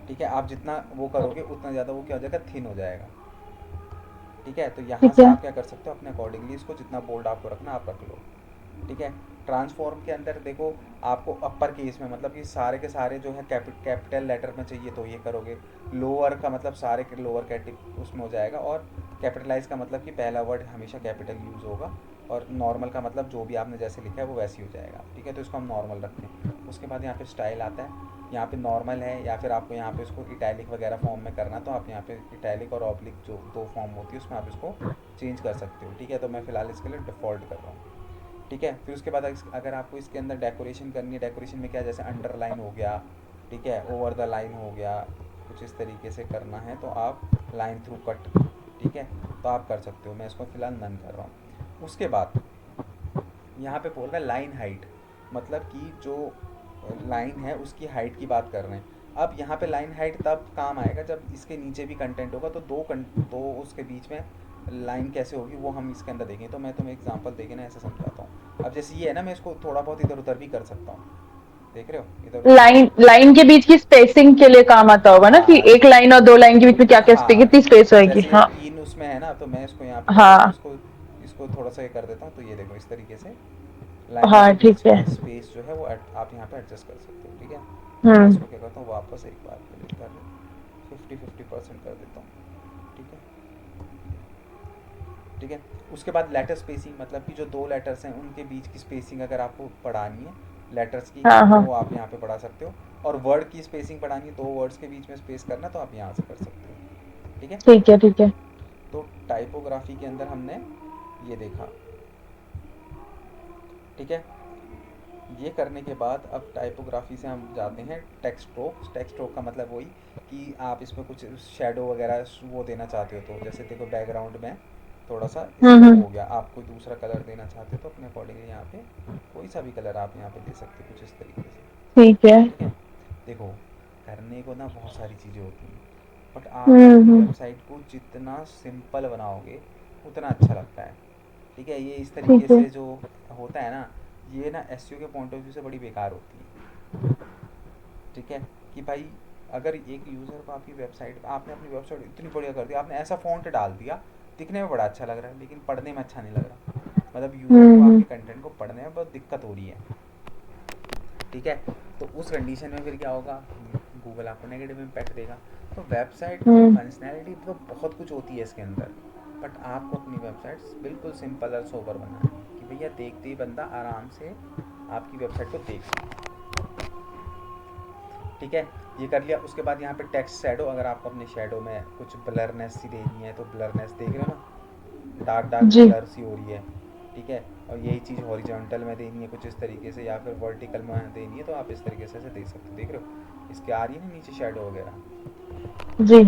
ठीक है। आप जितना वो करोगे उतना ज़्यादा वो क्या हो जाएगा, थिन हो जाएगा, ठीक है। तो यहाँ ठीक से है। आप क्या कर सकते हो, अपने अकॉर्डिंगली इसको जितना बोल्ड आपको रखना आप रख लो, ठीक है। ट्रांसफॉर्म के अंदर देखो आपको अपर केस में, मतलब कि सारे के सारे जो है कैपिटल लेटर में चाहिए तो ये करोगे। लोअर का मतलब सारे के लोअर उसमें हो जाएगा। और कैपिटलाइज का मतलब कि पहला वर्ड हमेशा कैपिटल यूज़ होगा। और नॉर्मल का मतलब जो भी आपने जैसे लिखा है वो वैसे ही हो जाएगा, ठीक है। तो इसको हम नॉर्मल रखते हैं। उसके बाद यहाँ पे स्टाइल आता है। यहाँ पे नॉर्मल है, या फिर आपको यहाँ पे इसको इटैलिक वगैरह फॉर्म में करना तो आप यहाँ पे इटैलिक और ऑब्लिक जो 2 फॉर्म होती है उसमें आप इसको चेंज कर सकते हो, ठीक है। तो मैं फ़िलहाल इसके लिए डिफ़ॉल्ट कर रहा हूँ, ठीक है। फिर उसके बाद अगर आपको इसके अंदर डेकोरेशन करनी है, डेकोरेशन में क्या, जैसे अंडरलाइन हो गया, ठीक है, ओवर द लाइन हो गया, कुछ इस तरीके से करना है तो आप लाइन थ्रू कट, ठीक है, तो आप कर सकते हो। मैं इसको फ़िलहाल नन कर रहा हूँ। उसके बाद यहाँ पे बोल रहा है लाइन हाइट, मतलब कि जो लाइन है उसकी हाइट की बात कर रहे हैं। अब यहाँ पे लाइन हाइट तब काम आएगा जब इसके नीचे भी कंटेंट होगा, तो दो उसके बीच में लाइन कैसे होगी वो हम इसके अंदर देखेंगे। तो मैं तुम्हें एग्जांपल देके ना ऐसे समझाता हूँ। अब जैसे ये है ना, मैं इसको थोड़ा बहुत इधर उधर भी कर सकता हूँ, देख रहे हो, इधर उधर कर लाइन सकता हूँ। लाइन के बीच की स्पेसिंग के लिए काम आता होगा ना, कि हाँ एक लाइन और दो लाइन के बीच में क्या क्या हाँ, कितनी स्पेस होगी। जैसे ये हाँ। 3 उसमें है ना, तो मैं इसको यहाँ पे क्या करता हूँ, हाँ। इसको इसको थोड़ा सा ये कर देता हूँ। तो ये देखो इस तरीके से लाइनों हाँ के ठीक बीच है। में स्पेस जो है वो आप यहाँ पे एडजस्ट कर सकते हो, ठीक है। तो मैं हम्म। इसको क्या करता हूँ, वापस एक बार के लिए कर 50-50% कर देता हूँ, ठीक है, ठीक है। उसके बाद लेटर स्पेसिंग, मतलब कि जो 2 लेटर्स हैं उनके बीच की स्पेसिंग अगर आपको बढ़ानी है लेटर्स की, हाँ हाँ। तो आप यहाँ पे बढ़ा सकते हो। और वर्ड की स्पेसिंग बढ़ानी है, 2 वर्ड्स के बीच में स्पेस करना, तो आप यहाँ से कर सकते हो, ठीक है। ठीक है। ठीक है। तो टाइपोग्राफी के अंदर हमने ये देखा, ठीक है। ये करने के बाद अब टाइपोग्राफी से हम जाते हैं टेक्स्ट स्ट्रोक। टेक्स्ट स्ट्रोक का मतलब वही कि आप इसमें कुछ शेडो वगैरह वो देना चाहते हो, तो जैसे देखो बैकग्राउंड में थोड़ा सा इसका वो हम्म। हो गया, आप कोई दूसरा कलर देना चाहते हो तो अपने अकॉर्डिंगली यहाँ पे कोई सा भी कलर आप यहाँ पे दे सकते हो कुछ इस तरीके से, ठीक है। ठीक है। देखो करने को ना बहुत सारी चीज़ें होती हैं, बट आप अपनी हम्म। वेबसाइट को जितना सिंपल बनाओगे उतना अच्छा लगता है, ठीक है। ये इस तरीके ठीक है। से जो होता है ना, ये ना एसईओ के पॉइंट ऑफ व्यू से बड़ी बेकार होती है, ठीक है। कि भाई अगर एक यूज़र को आपकी वेबसाइट, आपने अपनी वेबसाइट इतनी बढ़िया कर दी, आपने ऐसा फ़ॉन्ट डाल दिया, दिखने में बड़ा अच्छा लग रहा है लेकिन पढ़ने में अच्छा नहीं लग रहा, मतलब यूज़र को हम्म। आपके कंटेंट को पढ़ने में बहुत दिक्कत हो रही है, ठीक है। तो उस कंडीशन में फिर क्या होगा, गूगल आपको नेगेटिव इम्पैक्ट देगा। तो वेबसाइट हम्म। फंक्शनैलिटी तो बहुत कुछ होती है इसके अंदर, बट आपको अपनी वेबसाइट बिल्कुल सिंपल और सोबर बनानी है कि भैया देखते ही बंदा आराम से आपकी वेबसाइट को देख सके। ठीक है, ये कर लिया। उसके बाद यहाँ पे टेक्स्ट शैडो, अगर आपको अपने शैडो में कुछ ब्लरनेस सी देनी है तो ब्लरनेस देख रहे हो ना, डार्क डार्क जी। ब्लर सी हो रही है। ठीक है, और यही चीज़ हॉरिजॉन्टल में देनी है कुछ इस तरीके से, या फिर वर्टिकल में देनी है तो आप इस तरीके से दे सकते हो। देख रहे हो इसके आ रही है ना नीचे शैडो वगैरह। जी।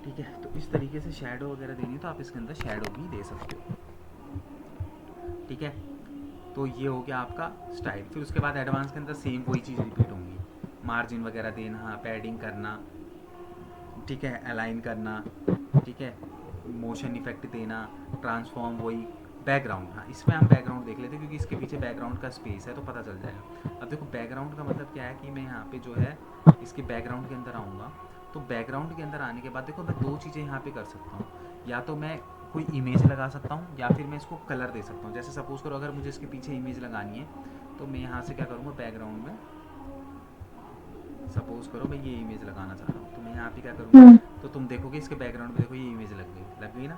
ठीक है, तो इस तरीके से शैडो वगैरह देनी है तो आप इसके अंदर शैडो भी दे सकते हो। ठीक है, तो ये हो गया आपका स्टाइल। फिर उसके बाद एडवांस के अंदर सेम वही चीज़ रिपीट होंगी, मार्जिन वगैरह देना, पैडिंग करना, ठीक है, अलाइन करना, ठीक है, मोशन इफेक्ट देना, ट्रांसफॉर्म वही, बैकग्राउंड। हाँ, इसमें हम बैकग्राउंड देख लेते हैं क्योंकि इसके पीछे बैकग्राउंड का स्पेस है तो पता चल जाएगा। अब देखो बैकग्राउंड का मतलब क्या है कि मैं यहाँ पे जो है इसके बैकग्राउंड के अंदर आऊँगा, तो बैकग्राउंड के अंदर आने के बाद देखो मैं दो चीज़ें यहाँ पे कर सकता हूँ, या तो मैं कोई इमेज लगा सकता हूँ या फिर मैं इसको कलर दे सकता हूँ। जैसे सपोज करो अगर मुझे इसके पीछे इमेज लगानी है तो मैं यहाँ से क्या करूँगा, बैकग्राउंड में सपोज करो मैं ये इमेज लगाना चाह रहा हूँ, तो मैं यहाँ पे क्या करूँगा, हम्म। तो तुम देखोगे इसके बैकग्राउंड में देखो ये इमेज लग गई ना।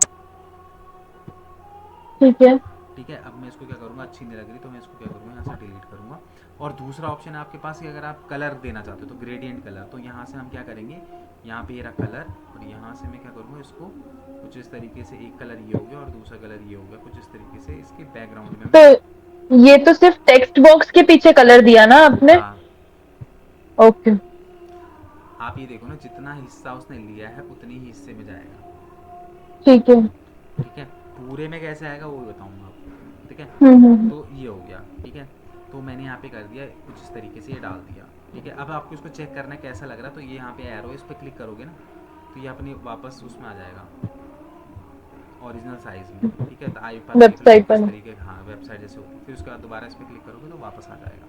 ठीक है। ठीक है, अब मैं इसको क्या करूँगा, अच्छी नहीं लग रही तो मैं इसको क्या करूँगा, यहाँ से डिलीट करूँगा। और दूसरा ऑप्शन है आपके पास कि अगर आप कलर देना चाहते हो तो ग्रेडियंट कलर, तो यहाँ से हम क्या करेंगे, यहाँ पे ये रहा कलर, और यहाँ से मैं क्या करूँगा, इसको कुछ इस तरीके से, एक कलर ये हो गया और दूसरा कलर ये हो गया, कुछ इस तरीके से इसके बैकग्राउंड में मैं। तो ये तो सिर्फ टेक्स्ट बॉक्स के पीछे कलर दिया ना आपने? हाँ, ओके। आप ये देखो ना, जितना हिस्सा उसने लिया है उतनी ही हिस्से में जाएगा। ठीक है। ठीक है, पूरे में कैसे आएगा वो भी बताऊँगा आपको। ठीक है, हम्म। तो ये हो गया। ठीक है, तो मैंने यहाँ पे कर दिया कुछ इस तरीके से, ये डाल दिया। ठीक है, अब आपको इसको चेक करना है कैसा लग रहा है, तो ये यहाँ पे एरो, इस पर क्लिक करोगे ना तो ये अपनी वापस उसमें आ जाएगा ओरिजिनल साइज़ में। ठीक है, तो आई पास देख लो वेबसाइट कुछ इस पर। तरीके, हाँ वेबसाइट जैसे होती है। फिर उसके बाद दोबारा इस पर क्लिक करोगे तो वापस आ जाएगा।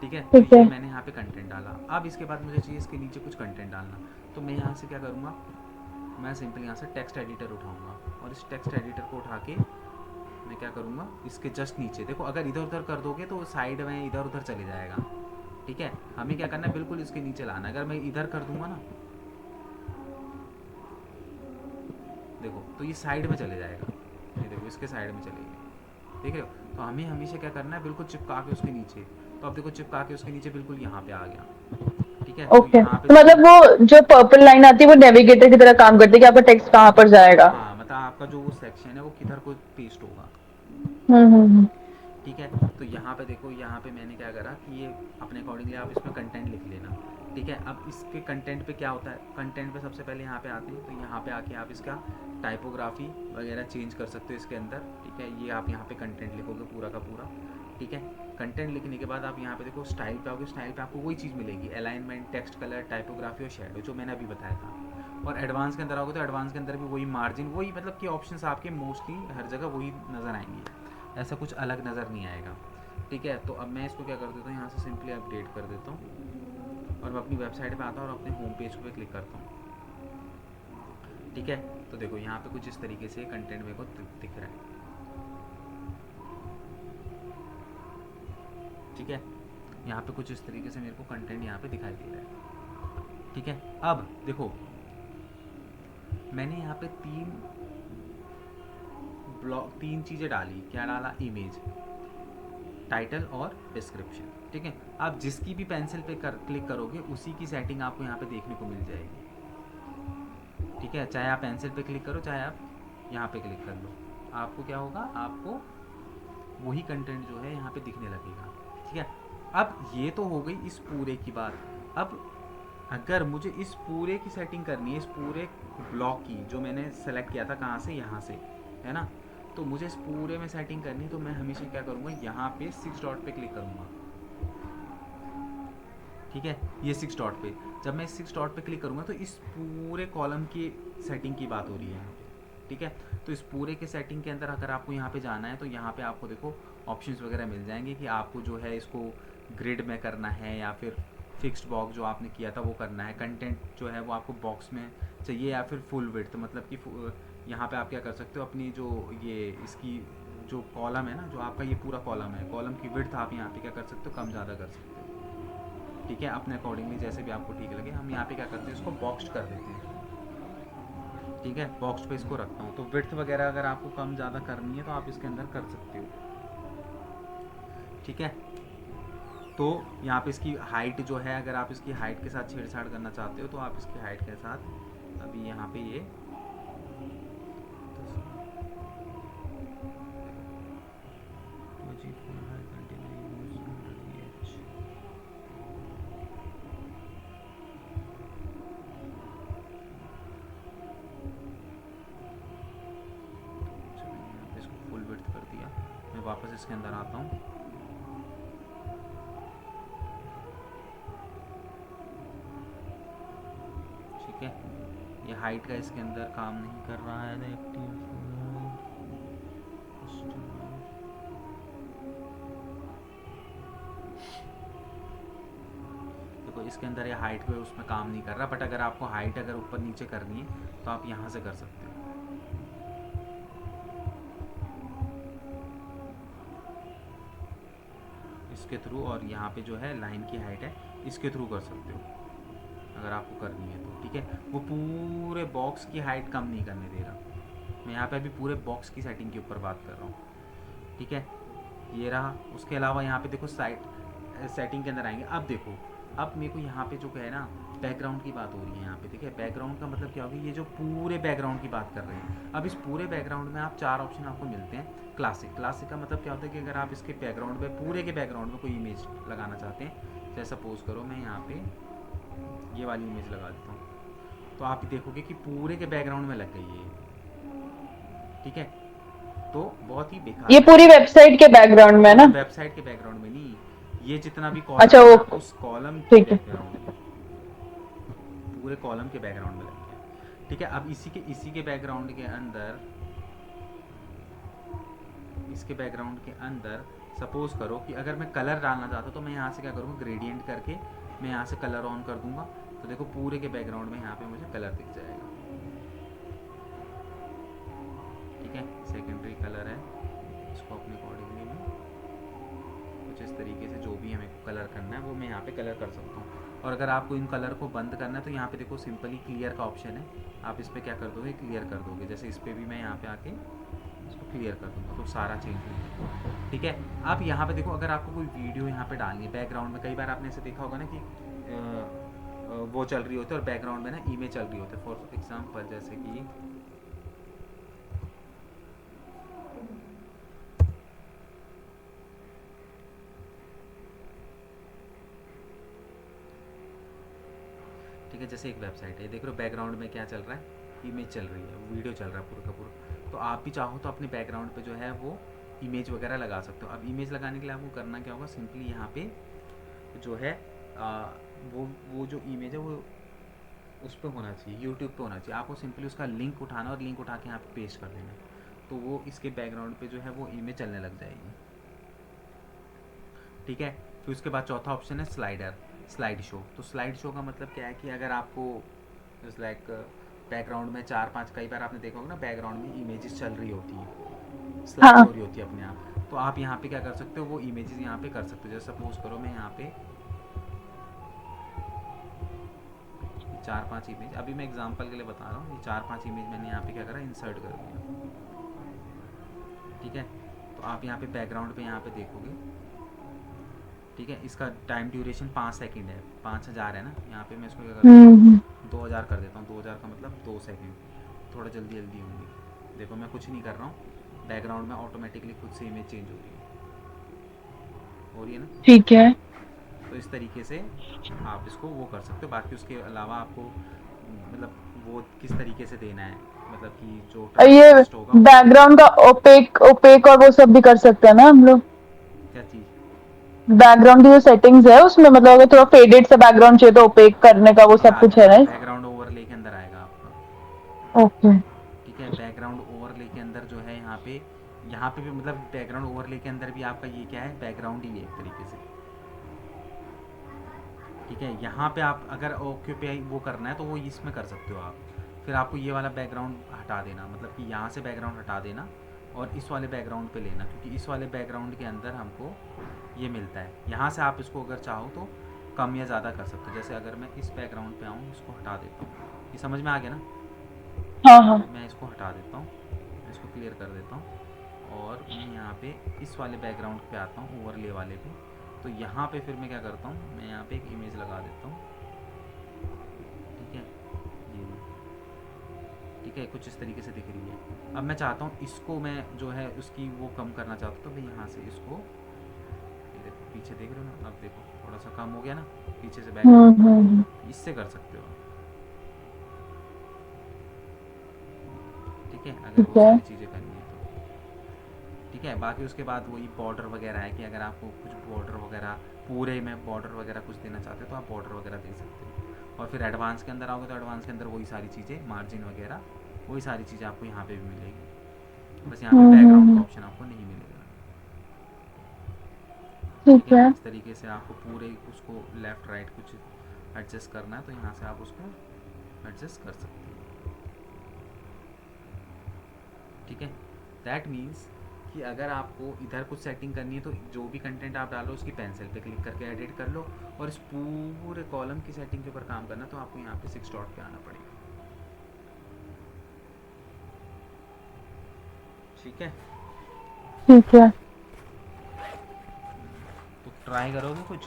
ठीक है, तो ठीक ये है। मैंने यहाँ पे कंटेंट डाला। अब इसके बाद मुझे चाहिए इसके नीचे कुछ कंटेंट डालना, तो मैं यहाँ से क्या करूँगा, मैं सिंपल यहाँ से टेक्स्ट एडिटर उठाऊँगा और इस टेक्स्ट एडिटर को उठा के मैं क्या करूँगा, इसके जस्ट नीचे देखो, अगर इधर उधर कर दोगे तो साइड में इधर उधर चले जाएगा। ठीक है, हमें क्या करना है, बिल्कुल इसके नीचे लाना। अगर मैं इधर कर दूंगा ना, देखो तो ये साइड में चले जाएगा, ये देखो इसके साइड में चले गए, देख रहे हो। तो हमें हमेशा क्या करना है, बिल्कुल चिपका के उसके नीचे। तो अब देखो चिपका के उसके नीचे बिल्कुल यहाँ पे आ गया। ठीक है, तो ओके, यहाँ पे तो देखो, मतलब वो जो पर्पल लाइन आती है वो नेविगेटर की तरह काम करती है कि आपका टेक्स्ट कहाँ पर जाएगा। हाँ मतलब आपका जो वो सेक्शन है वो किधर को पेस्ट होगा। हम्म। ठीक है, तो यहाँ पे देखो, यहाँ पे मैंने क्या करा कि ये अपने अकॉर्डिंगली आप इसमें कंटेंट लिख लेना। ठीक है, अब इसके कंटेंट पे क्या होता है, कंटेंट पे सबसे पहले यहाँ पे आते हैं, तो यहाँ पे आके आप इसका टाइपोग्राफी वगैरह चेंज कर सकते हो इसके अंदर। ठीक है, ये आप यहाँ पे कंटेंट लिखोगे पूरा का पूरा। ठीक है, कंटेंट लिखने के बाद आप यहाँ पे देखो स्टाइल पे आओगे, स्टाइल पे आपको वही चीज़ मिलेगी, अलाइनमेंट, टेक्स्ट कलर, टाइपोग्राफी और शेडो, जो मैंने अभी बताया था। और एडवांस के अंदर आओगे तो एडवांस के अंदर भी वही मार्जिन, वही मतलब कि ऑप्शंस आपके मोस्टली हर जगह वही नज़र आएंगे, ऐसा कुछ अलग नज़र नहीं आएगा। ठीक है, तो अब मैं इसको क्या कर देता हूँ, यहाँ से सिंपली अपडेट कर देता हूँ और मैं अपनी वेबसाइट पे आता हूँ और अपने होम पेज पे क्लिक करता हूँ। ठीक है, तो देखो यहाँ पे कुछ इस तरीके से कंटेंट मेरे को दिख रहा है। ठीक है, यहाँ पे कुछ इस तरीके से मेरे को कंटेंट यहाँ पे दिखाई दे रहा है। ठीक है, अब देखो मैंने यहाँ पे तीन चीज़ें डाली। क्या डाला, इमेज, टाइटल और डिस्क्रिप्शन। ठीक है, आप जिसकी भी पेंसिल पे क्लिक करोगे उसी की सेटिंग आपको यहाँ पे देखने को मिल जाएगी। ठीक है, चाहे आप पेंसिल पे क्लिक करो चाहे आप यहाँ पे क्लिक कर लो, आपको क्या होगा, आपको वही कंटेंट जो है यहाँ पे दिखने लगेगा। ठीक है, अब ये तो हो गई इस पूरे की बात। अब अगर मुझे इस पूरे की सेटिंग करनी है, इस पूरे ब्लॉक की, जो मैंने सेलेक्ट किया था कहाँ से, यहाँ से, है ना, तो मुझे इस पूरे में सेटिंग करनी है, तो मैं हमेशा क्या करूँगा, यहाँ पे 6 डॉट पे क्लिक करूँगा। ठीक है, ये 6 डॉट पे, जब मैं 6 डॉट पे क्लिक करूँगा तो इस पूरे कॉलम की सेटिंग की बात हो रही है यहाँ पे। ठीक है, तो इस पूरे के सेटिंग के अंदर अगर आपको यहाँ पे जाना है तो यहाँ पे आपको देखो ऑप्शंस वगैरह मिल जाएंगे कि आपको जो है इसको ग्रिड में करना है या फिर फिक्स्ड बॉक्स जो आपने किया था वो करना है, कंटेंट जो है वो आपको बॉक्स में चाहिए या फिर फुल विड्थ, मतलब कि यहाँ पे आप क्या कर सकते हो, अपनी जो ये इसकी जो कॉलम है ना, जो आपका ये पूरा कॉलम है, कॉलम की विड्थ आप यहाँ पे क्या कर सकते हो, कम ज़्यादा कर सकते हो। ठीक है, अपने अकॉर्डिंगली जैसे भी आपको ठीक लगे। हम यहाँ पे क्या करते हैं, इसको बॉक्स्ड कर देते हैं। ठीक है, बॉक्स पे इसको रखता हूँ, तो विड्थ वगैरह अगर आपको कम ज़्यादा करनी है तो आप इसके अंदर कर सकते हो। ठीक है, तो यहाँ पे इसकी हाइट जो है, अगर आप इसकी हाइट के साथ छेड़छाड़ करना चाहते हो तो आप इसकी हाइट के साथ अभी यहाँ पे ये 2G4 इसको फुल विड्थ कर दिया। मैं वापस इसके अंदर आता हूँ। ठीक है, ये हाइट का इसके अंदर काम नहीं कर रहा है। देखो इसके अंदर ये हाइट पे उसमें काम नहीं कर रहा, बट अगर आपको हाइट अगर ऊपर नीचे करनी है तो आप यहाँ से कर सकते हो इसके थ्रू, और यहाँ पे जो है लाइन की हाइट है इसके थ्रू कर सकते हो अगर आपको करनी है तो। ठीक है, वो पूरे बॉक्स की हाइट कम नहीं करने दे रहा। मैं यहाँ पे अभी पूरे बॉक्स की सेटिंग के ऊपर बात कर रहा हूँ। ठीक है, ये रहा। उसके अलावा यहाँ पे देखो साइड सेटिंग के अंदर आएंगे। अब देखो, अब मेरे को यहाँ पे जो है ना बैकग्राउंड की बात हो रही है। यहाँ पे देखिए बैकग्राउंड का मतलब क्या होगा, ये जो पूरे बैकग्राउंड की बात कर रहे हैं। अब इस पूरे बैकग्राउंड में आप 4 ऑप्शन आपको मिलते हैं। क्लासिक का मतलब क्या होता है कि अगर आप इसके बैकग्राउंड में, पूरे के बैकग्राउंड में कोई इमेज लगाना चाहते हैं, जैसे सपोज करो मैं यहाँ पे ये वाली इमेज लगा देता हूँ, तो आप देखोगे कि पूरे के बैकग्राउंड में लग गई है। ठीक है, तो बहुत ही बेकार ये है। पूरी वेबसाइट के बैकग्राउंड में है ना? वेबसाइट के बैकग्राउंड में नहीं, ये जितना भी अच्छा, कॉलम है वो ना उस कॉलम के ठीक है। बैकग्राउंड में, पूरे कॉलम के बैकग्राउंड में लग गया। ठीक है, अब इसी के बैकग्राउंड के अंदर, इसके बैकग्राउंड के अंदर सपोज करो कि अगर मैं कलर डालना चाहता हूँ तो मैं यहाँ से क्या करूँगा, ग्रेडियंट करके मैं यहाँ से कलर ऑन कर दूंगा। तो देखो पूरे के बैकग्राउंड में यहाँ पे मुझे कलर दिख जाएगा। ठीक है, सेकेंडरी कलर है, इसको अपने अकॉर्डिंगली मैं कुछ इस तरीके से जो भी हमें कलर करना है वो मैं यहाँ पे कलर कर सकता हूँ। और अगर आपको इन कलर को बंद करना है तो यहाँ पे देखो सिंपली क्लियर का ऑप्शन है, आप इस पर क्या कर दोगे, क्लियर कर दोगे। जैसे इस पर भी मैं यहाँ पे आके इसको क्लियर कर दूंगा तो सारा चेंज हो जाएगा। ठीक है, अब यहाँ पे देखो, अगर आपको कोई वीडियो यहाँ पे डालनी है बैकग्राउंड में, कई बार आपने ऐसे देखा होगा ना कि वो चल रही होती है और बैकग्राउंड में ना इमेज चल रही होती है। फॉर एग्जाम्पल जैसे कि ठीक है, जैसे एक वेबसाइट है, देख रहे हो बैकग्राउंड में क्या चल रहा है, इमेज चल रही है, वीडियो चल रहा है पूरा का पूरा। तो आप भी चाहो तो अपने बैकग्राउंड पे जो है वो इमेज वगैरह लगा सकते हो। अब इमेज लगाने के लिए आपको करना क्या होगा, सिंपली यहाँ पे जो है वो जो इमेज है वो उस पर होना चाहिए, यूट्यूब पे होना चाहिए। आपको सिंपली उसका लिंक उठाना और लिंक उठा के यहाँ पे पेस्ट कर देना, तो वो इसके बैकग्राउंड पे जो है वो इमेज चलने लग जाएगी। ठीक है, फिर उसके बाद चौथा ऑप्शन है स्लाइड शो। तो स्लाइड शो का मतलब क्या है कि अगर आपको लाइक बैकग्राउंड में 4-5, कई बार आपने देखा होगा ना बैकग्राउंड में इमेजेस चल रही होती है, स्लाइड हाँ। हो रही होती है अपने आप, तो आप यहाँ पे क्या कर सकते हो, वो इमेजेस यहाँ पे कर सकते हो। जैसे सपोज करो मैं यहाँ पे 4-5 इमेज, अभी मैं एग्जांपल के लिए बता रहा हूँ, ये 4-5 इमेज मैंने यहाँ पे क्या करा, इंसर्ट कर दिया। ठीक है, तो आप यहाँ पे बैकग्राउंड पे यहाँ पे देखोगे। ठीक है, इसका टाइम ड्यूरेशन 5 सेकंड है, 5000 है ना, यहाँ पे मैं इसको क्या कर देता हम्म। हूँ 2000 कर देता हूँ। 2000 का मतलब 2 सेकंड, थोड़ा जल्दी जल्दी होंगी। देखो मैं कुछ नहीं कर रहा हूँ, बैकग्राउंड में ऑटोमेटिकली खुद से इमेज चेंज हो रही है ना। ठीक है। तो इस तरीके से आप इसको वो कर सकते हो। बाकी उसके अलावा आपको मतलब वो किस तरीके से देना है, मतलब कि जो ये टेक्स्ट होगा बैकग्राउंड का ओपेक ओपेक और वो सब भी कर सकते हैं ना हम लोग? क्या चीज़, बैकग्राउंड की जो सेटिंग्स है उसमें, मतलब अगर थोड़ा फेडेड सा बैकग्राउंड चाहिए तो ओपेक करने का वो ये सब आ कुछ है जाएगा ना? बैकग्राउंड ओवरले के अंदर आएगा आपका। ओके। ठीक है, बैकग्राउंड ओवरले के अंदर जो है यहाँ पे भी मतलब बैकग्राउंड ओवरले के अंदर भी आपका ये क्या है, बैकग्राउंड ही है एक तरीके से। ठीक है, यहाँ पे आप अगर ऑक्यूपाई वो करना है तो वो इसमें कर सकते हो आप। फिर आपको ये वाला बैकग्राउंड हटा देना, मतलब कि यहाँ से बैकग्राउंड हटा देना और इस वाले बैकग्राउंड पे लेना, क्योंकि इस वाले बैकग्राउंड के अंदर हमको ये मिलता है। यहाँ से आप इसको अगर चाहो तो कम या ज़्यादा कर सकते हो। जैसे अगर मैं इस बैकग्राउंड पे आऊँ, इसको हटा देता हूँ, ये समझ में आ गया ना। हाँ हाँ। तो मैं इसको हटा देता हूँ, इसको क्लियर कर देता हूँ और मैं यहाँ पे इस वाले बैकग्राउंड पे आता हूँ, ओवरले वाले पे। तो यहाँ पे फिर मैं क्या करता हूँ, मैं यहाँ पे एक इमेज लगा देता हूँ, ठीक है, ये ठीक है, कुछ इस तरीके से दिख रही है। अब मैं चाहता हूँ इसको मैं जो है उसकी वो कम करना चाहता हूँ, तो मैं यहाँ से इसको, ये देखो पीछे देख रहे हो ना, अब देखो थोड़ा सा कम हो गया ना पीछे से हम्म। बैकग्राउंड, इससे कर सकते हो आप, ठीक है, अगर ठीक वो है। सारी चीज़ें करनी है तो, ठीक है। बाकी उसके बाद वही बॉर्डर वगैरह है कि अगर आपको कुछ बॉर्डर वगैरह पूरे में बॉर्डर वगैरह कुछ देना चाहते हो तो आप बॉर्डर वगैरह दे सकते हो। और फिर एडवांस के अंदर आओगे तो एडवांस के अंदर वही सारी चीज़ें, मार्जिन वगैरह वही सारी चीज़ें आपको यहाँ पे भी मिलेगी, बस यहाँ पे बैकग्राउंड का हम्म। ऑप्शन आपको नहीं मिलेगा, ठीक ठीक है। है। इस तरीके से आपको पूरे उसको लेफ़्ट राइट कुछ एडजस्ट करना है तो यहाँ से आप उसको एडजस्ट कर सकते हैं, ठीक है। दैट मीन्स कि अगर आपको इधर कुछ सेटिंग करनी है तो जो भी कंटेंट आप डालो उसकी पेंसिल पे क्लिक करके एडिट कर लो, और इस पूरे कॉलम की सेटिंग के ऊपर काम करना तो आपको यहाँ पे 6 डॉट पे आना पड़ेगा, ठीक है। ठीक है। तो ट्राई करोगे कुछ,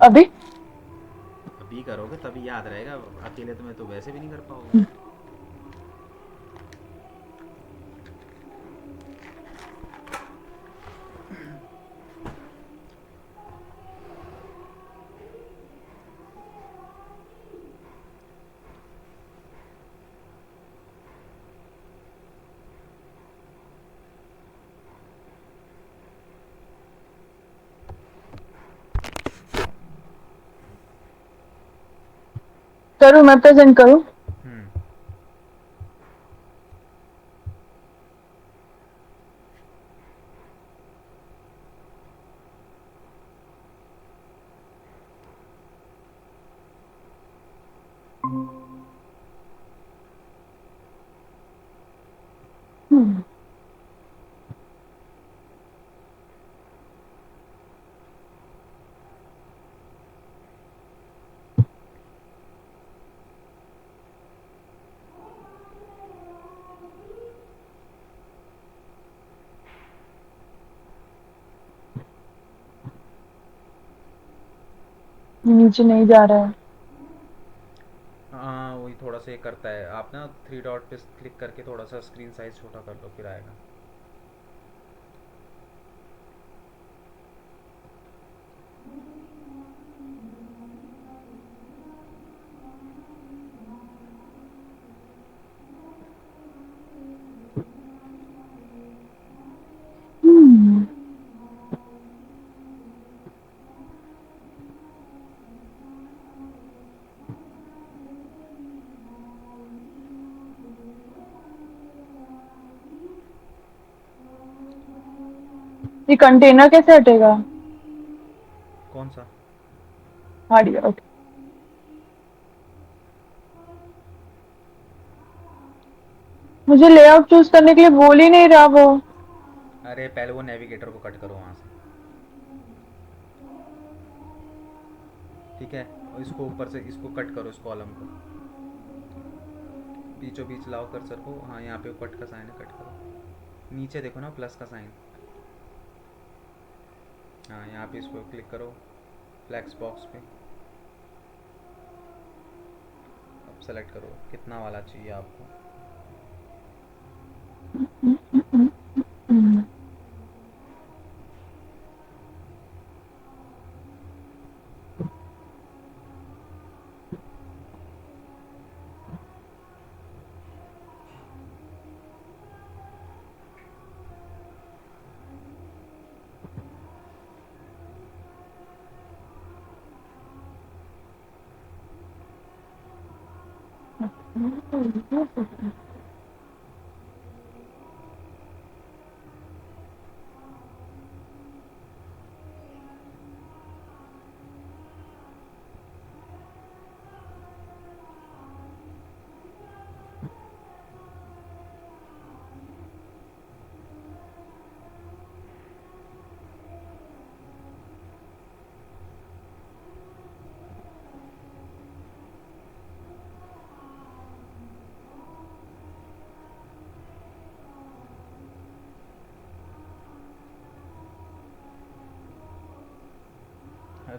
अभी। अभी करोगे तभी याद रहेगा, अकेले तो मैं तो वैसे भी नहीं कर पाओगे। करूँ, मैं प्रेजेंट करूँ? हम्म। हम्म। नीचे नहीं जा रहा है। हाँ वही थोड़ा सा ये करता है, आप ना 3 डॉट पे क्लिक करके थोड़ा सा स्क्रीन साइज छोटा कर लो फिर आएगा। हम्म। ये कंटेनर कैसे हटेगा? कौन सा? हट गया, ओके। मुझे लेआउट चूज करने के लिए बोल ही नहीं रहा वो। अरे पहले वो नेविगेटर को कट करो वहाँ से, ठीक है, और इसको ऊपर से इसको कट करो, इस कॉलम को बीचों बीच लाओ कर्सर को, हाँ यहाँ पे कट का साइन है, कट करो, नीचे देखो ना प्लस का साइन, हाँ यहाँ पे इसको क्लिक करो फ्लैक्स बॉक्स पे, अब सेलेक्ट करो कितना वाला चाहिए आपको,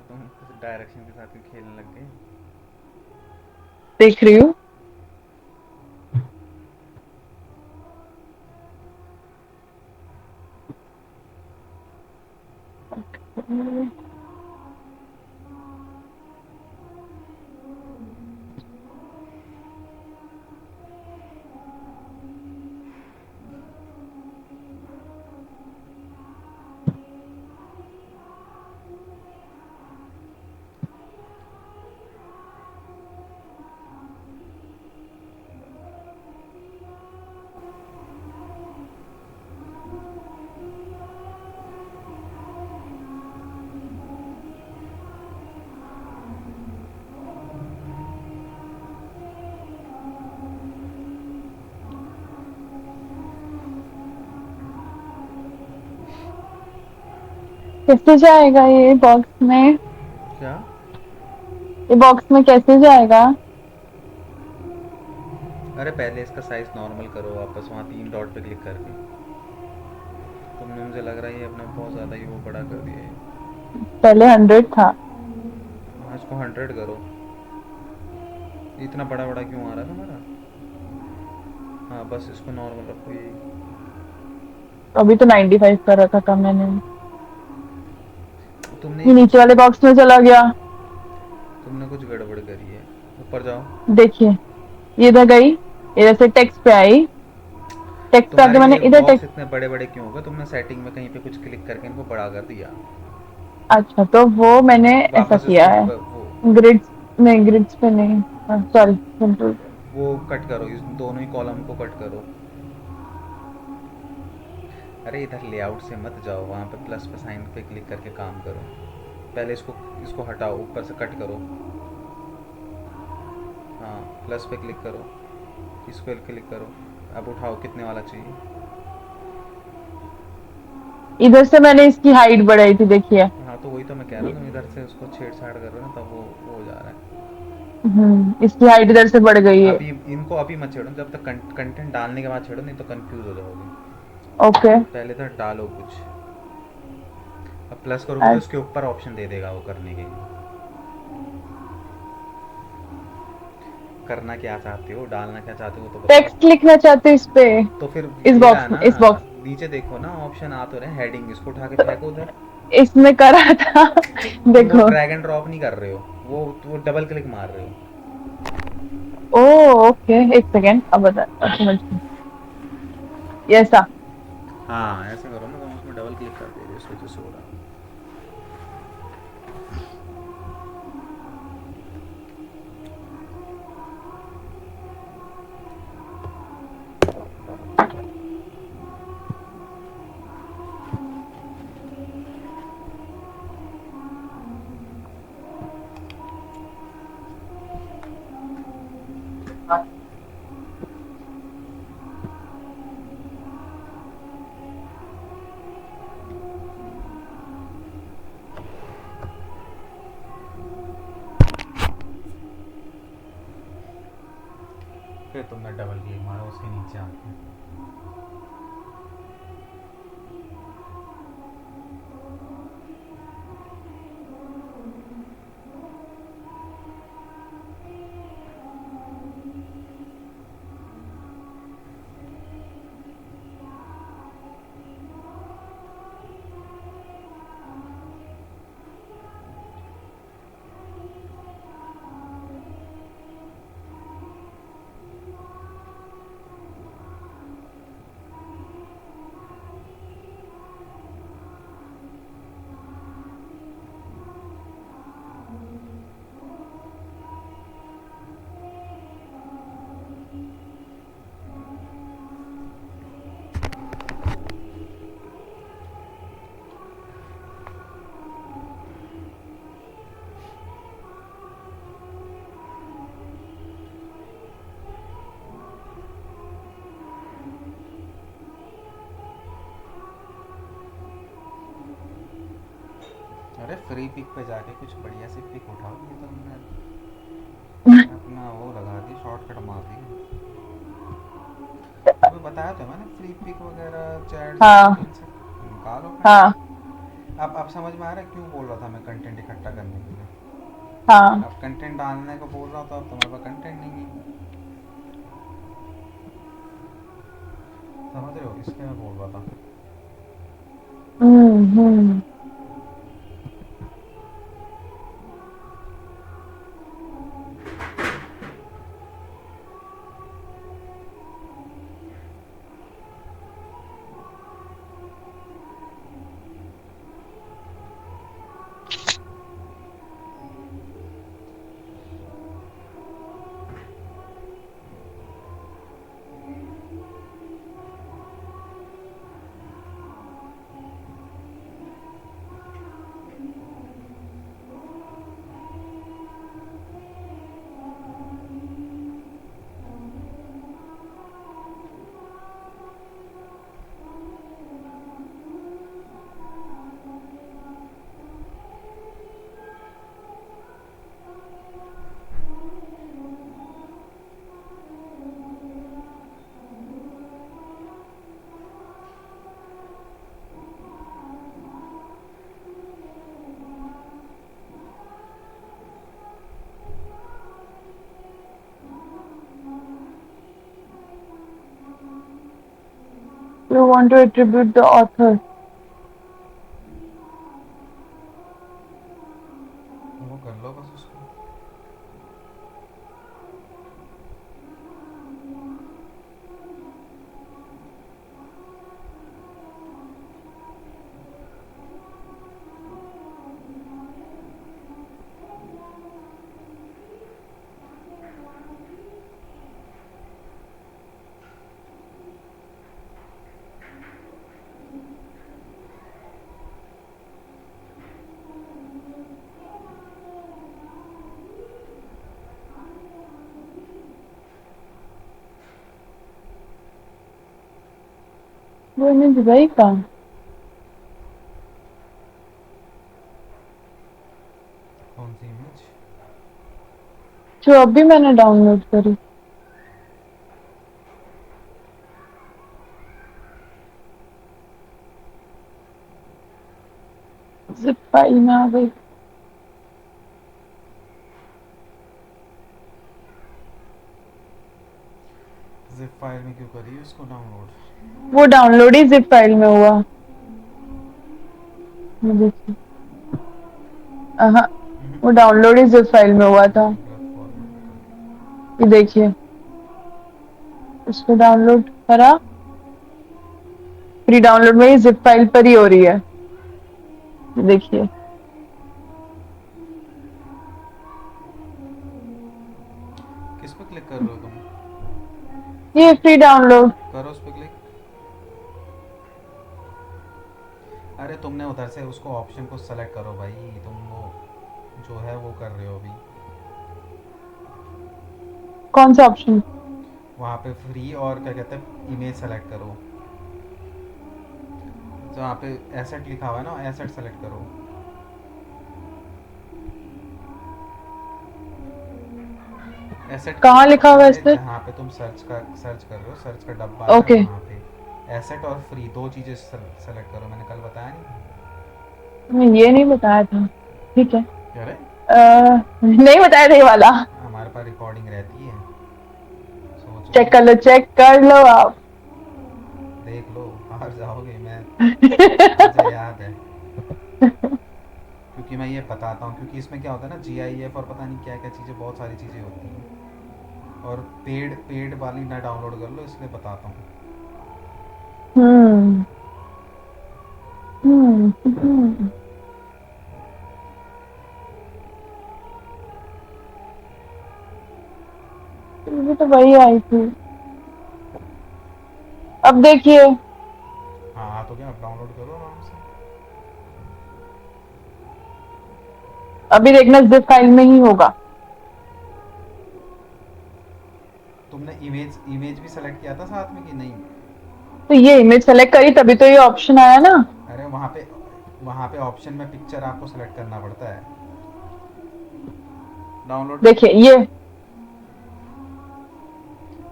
तुम डायरेक्शन के साथ क्यों खेलने लग गए? देख रही हूँ। कैसे जाएगा ये बॉक्स में? क्या? ये बॉक्स में कैसे जाएगा? अरे पहले इसका साइज नॉर्मल करो वापस, वहाँ 3 डॉट पे क्लिक करके। तुमने, मुझे लग रहा है ये अपना बहुत ज़्यादा ही वो बड़ा कर दिया है। पहले 100 था। हाँ, इसको 100 करो। इतना बड़ा बड़ा क्यों आ रहा है तुम्हारा? हाँ बस इसको नॉर्मल रखो यही। अभी तो 95 कर रखा था मैंने। तुमने ये ये कुछ नीचे वाले बॉक्स में चला गया। तुमने कुछ गड़बड़ करी है। ऊपर जाओ। देखिए, ये इधर गई, इधर से टेक्स्ट पे आई, टेक्स्ट पे आके तुम्हारे मैंने ये इधर बॉक्स टेक्स्ट। इतने बड़े बड़े क्यों हो गए? तुमने सेटिंग में कहीं पे कुछ क्लिक करके इनको बड़ा कर दिया। अच्छा, तो वो मैंने ऐसा वापस किया इसको है। ग्रिड्स नहीं, ग्रिड्स पे नहीं। Sorry, control. वो कट करो, इस दोनों ही कॉलम को कट करो। अरे इधर लेआउट से मत जाओ, वहाँ पे प्लस पे साइन पे क्लिक करके काम करो। पहले इसको इसको हटाओ, ऊपर से कट करो। हाँ, प्लस पे क्लिक करो, इस पर क्लिक करो। अब उठाओ, कितने वाला चाहिए? इधर से मैंने इसकी हाइट बढ़ाई थी, देखिए। हाँ तो वही तो मैं कह रहा हूँ, तुम इधर से उसको छेड़छाड़ कर रहे हो ना, तब वो हो जा रहा है। इसकी हाइट इधर से बढ़ गई है। अभी इनको अभी मत छेड़ो, जब तक कंटेंट डालने के बाद छेड़ो, नहीं तो कंफ्यूज हो जाओगे। ओके। पहले तो डालो कुछ। अब प्लस करोगे तो उसके ऊपर ऑप्शन दे देगा वो करने के लिए। करना क्या चाहते हो, डालना क्या चाहते हो वो तो बताओ। टेक्स्ट लिखना चाहती हूँ इस पे। तो फिर इस ये रहा बॉक्स ना, में, इस बॉक्स। नीचे देखो ना, ऑप्शन आ तो रहे, हेडिंग, इसको उठा के फेंको उधर। इसमें करा था। तुम वो देखो। ड्रैग एंड ड्रॉप नहीं कर रहे हो, वो डबल क्लिक मार रहे हो। ओ, ओके, एक सेकेंड, अब बता, अब समझ गई। ये ऐसा। हाँ ऐसे करो ना, तुम उसमें डबल क्लिक कर दे रहे हो, इस वजह से हो रहा है। फिर तुमने डबल क्लिक मारा उसके नीचे आके। अरे फ्री पिक पे जाके कुछ बढ़िया सी पिक उठाओ, ये तो तुमने अपना वो लगा दी, शॉर्टकट मार दी। तुम्हें बताया तो मैंने, फ्री पिक वगैरह चैट हाँ, जीपीटी इनसे निकालो हाँ। कंटेंट। अब समझ में आ रहा है क्यों बोल रहा था मैं कंटेंट इकट्ठा करने के लिए। हाँ। अब कंटेंट डालने को बोल रहा था, अब तुम्हारे पास कंटेंट नहीं है। समझ रहे हो, इसलिए मैं बोल रहा था। हम्म। You want to attribute the author. वो कर लो बस उसको। वो इमेज वही का कौन सी इमेज? जो अभी मैंने डाउनलोड करी। जिप फाइल में आ गई। जिप फाइल में क्यों करी उसको डाउनलोड? वो डाउनलोड ही जिप फाइल में हुआ। मुझे हाँ, वो डाउनलोड ही जिप फाइल में हुआ था। गलत फॉर्मेट में कर ये देखिए, इसको डाउनलोड करा, फ्री डाउनलोड में ही जिप फाइल पर ही हो रही है। ये देखिए, दिया। किस पे क्लिक कर रहे हो तुम? ये फ्री डाउनलोड। करो उस पे क्लिक। अरे तुमने उधर से उसको ऑप्शन को सेलेक्ट करो भाई, तुम वो जो है वो कर रहे हो अभी। कौन सा ऑप्शन? वहाँ पे फ्री और क्या कहते हैं इमेज सेलेक्ट करो। जो वहाँ पे एसेट लिखा हुआ है ना, एसेट सेलेक्ट करो। एसेट कहाँ लिखा हुआ है इस अरे पे? जहाँ पे तुम सर्च कर रहे हो, सर्च का डब्बा है ना ओके, वहाँ पे एसेट और फ्री दो चीज़ें सेलेक्ट करो। मैंने कल बताया नहीं? ये नहीं बताया था। ठीक है, क्या रे? नहीं बताया था ये वाला। हमारे पास रिकॉर्डिंग रहती है, सोच लो। चेक कर लो, चेक कर लो आप। देख लो, हार जाओगे। मुझे याद है, क्योंकि मैं ये बताता हूँ, क्योंकि इसमें क्या होता है ना, GIF और पता नहीं क्या क्या चीज़ें, बहुत सारी चीज़ें होती हैं। और पेड पेड वाली ना डाउनलोड कर लो, इसलिए बताता हूँ। हम्म। हम्म। ये तो वही आई थी। अब देखिए, हाँ तो क्या, आप डाउनलोड करो आराम से। अभी देखना जिप फाइल में ही होगा। तुमने इमेज इमेज भी सेलेक्ट किया था साथ में कि नहीं? तो ये इमेज सेलेक्ट करी तभी तो ये ऑप्शन आया ना। अरे वहाँ पे ऑप्शन में पिक्चर आपको सेलेक्ट करना पड़ता है। डाउनलोड पे देखिए ये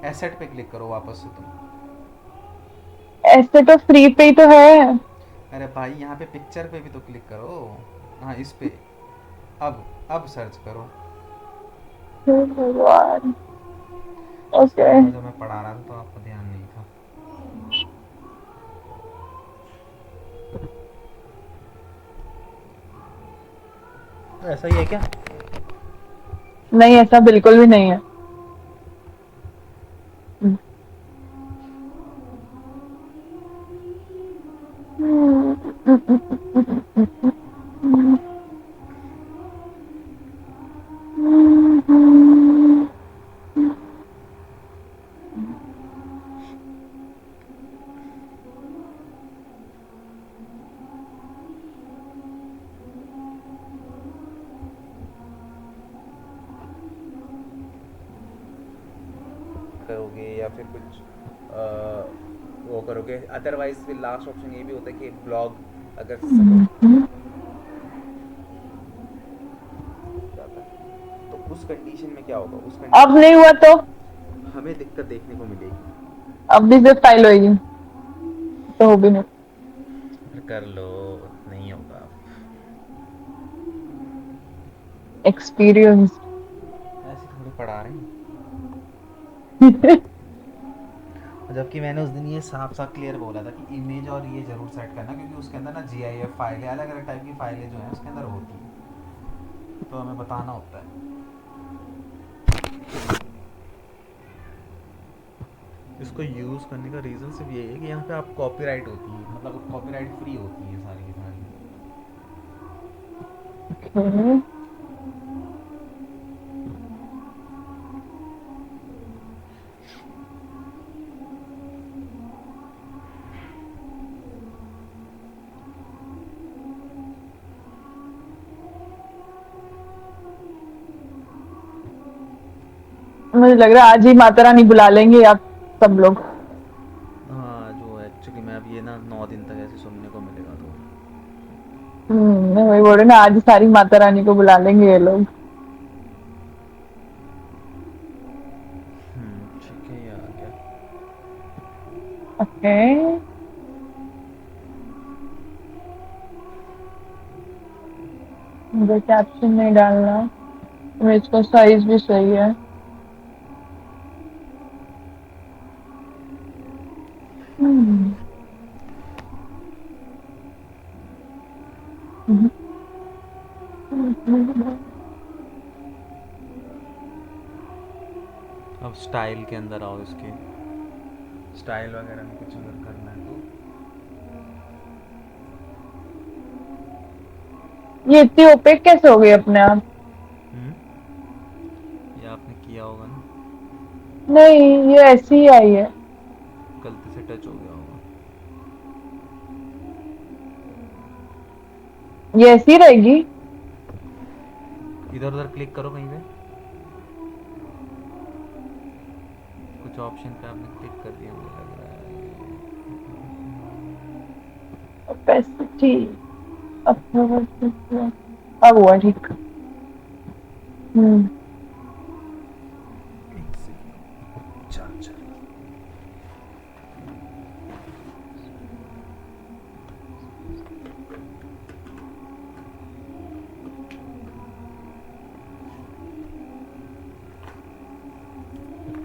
एसेट पे क्लिक करो वापस से तुम। ऐसे तो फ्री पे ही तो है। अरे भाई यहाँ पे पिक्चर पे भी तो क्लिक करो। हाँ इस पे। अब सर्च करो। भगवान। उस ओके। टाइम पर जब मैं पढ़ा रहा था तो आपको ध्यान नहीं था। तो ऐसा ही है क्या? नहीं, ऐसा बिल्कुल भी नहीं है। करोगे या फिर कुछ वो करोगे, अदरवाइज फिर लास्ट ऑप्शन ये भी होता है कि ब्लॉग, अगर सपोज जाता है तो उस कंडीशन में क्या होगा, उस अब कंडीशन नहीं हुआ तो में हमें दिक्कत देखने को मिलेगी। अब भी सिर्फ फाइल होगी, तो हो भी नहीं। कर लो, नहीं होगा। एक्सपीरियंस। ऐसे थोड़ी पढ़ा रहे हैं। जबकि मैंने उस दिन ये साफ साफ क्लियर बोला था कि इमेज और ये ज़रूर सेट करना, क्योंकि उसके अंदर ना GIF फाइलें, अलग अलग टाइप की फाइलें जो हैं उसके अंदर होती हैं, तो हमें बताना होता है। इसको यूज़ करने का रीज़न सिर्फ यही है कि यहाँ पे आप कॉपीराइट होती है, मतलब कॉपीराइट फ्री होती है सारी की सारी। मुझे लग रहा है आज ही माता रानी बुला लेंगे आप सब लोग। हाँ जो एक्चुअली मैं अब ये ना 9 दिन तक ऐसे सुनने को मिलेगा तो। मैं वही बोल रही हूँ ना, आज ही सारी माता रानी को बुला लेंगे ये लोग। ठीक है, ये आ गया। ओके। मुझे कैप्शन नहीं डालना, इमेज का साइज भी सही है। हम्म, अब स्टाइल के अंदर आओ, इसके स्टाइल वगैरह में कुछ अगर करना है तो। ये इतनी ओपेक कैसे हो गई अपने आप? ये आपने किया होगा ना, नहीं, ये ऐसी ही आई है। गलती से टच हो गया होगा। ये ऐसी ही रहेगी। इधर उधर क्लिक करो कहीं पे, कुछ ऑप्शन पे आपने क्लिक कर दिया मुझे लग रहा है। ओपेसिटी। अब हुआ ठीक। हम्म। एक सेकंड, चल चल।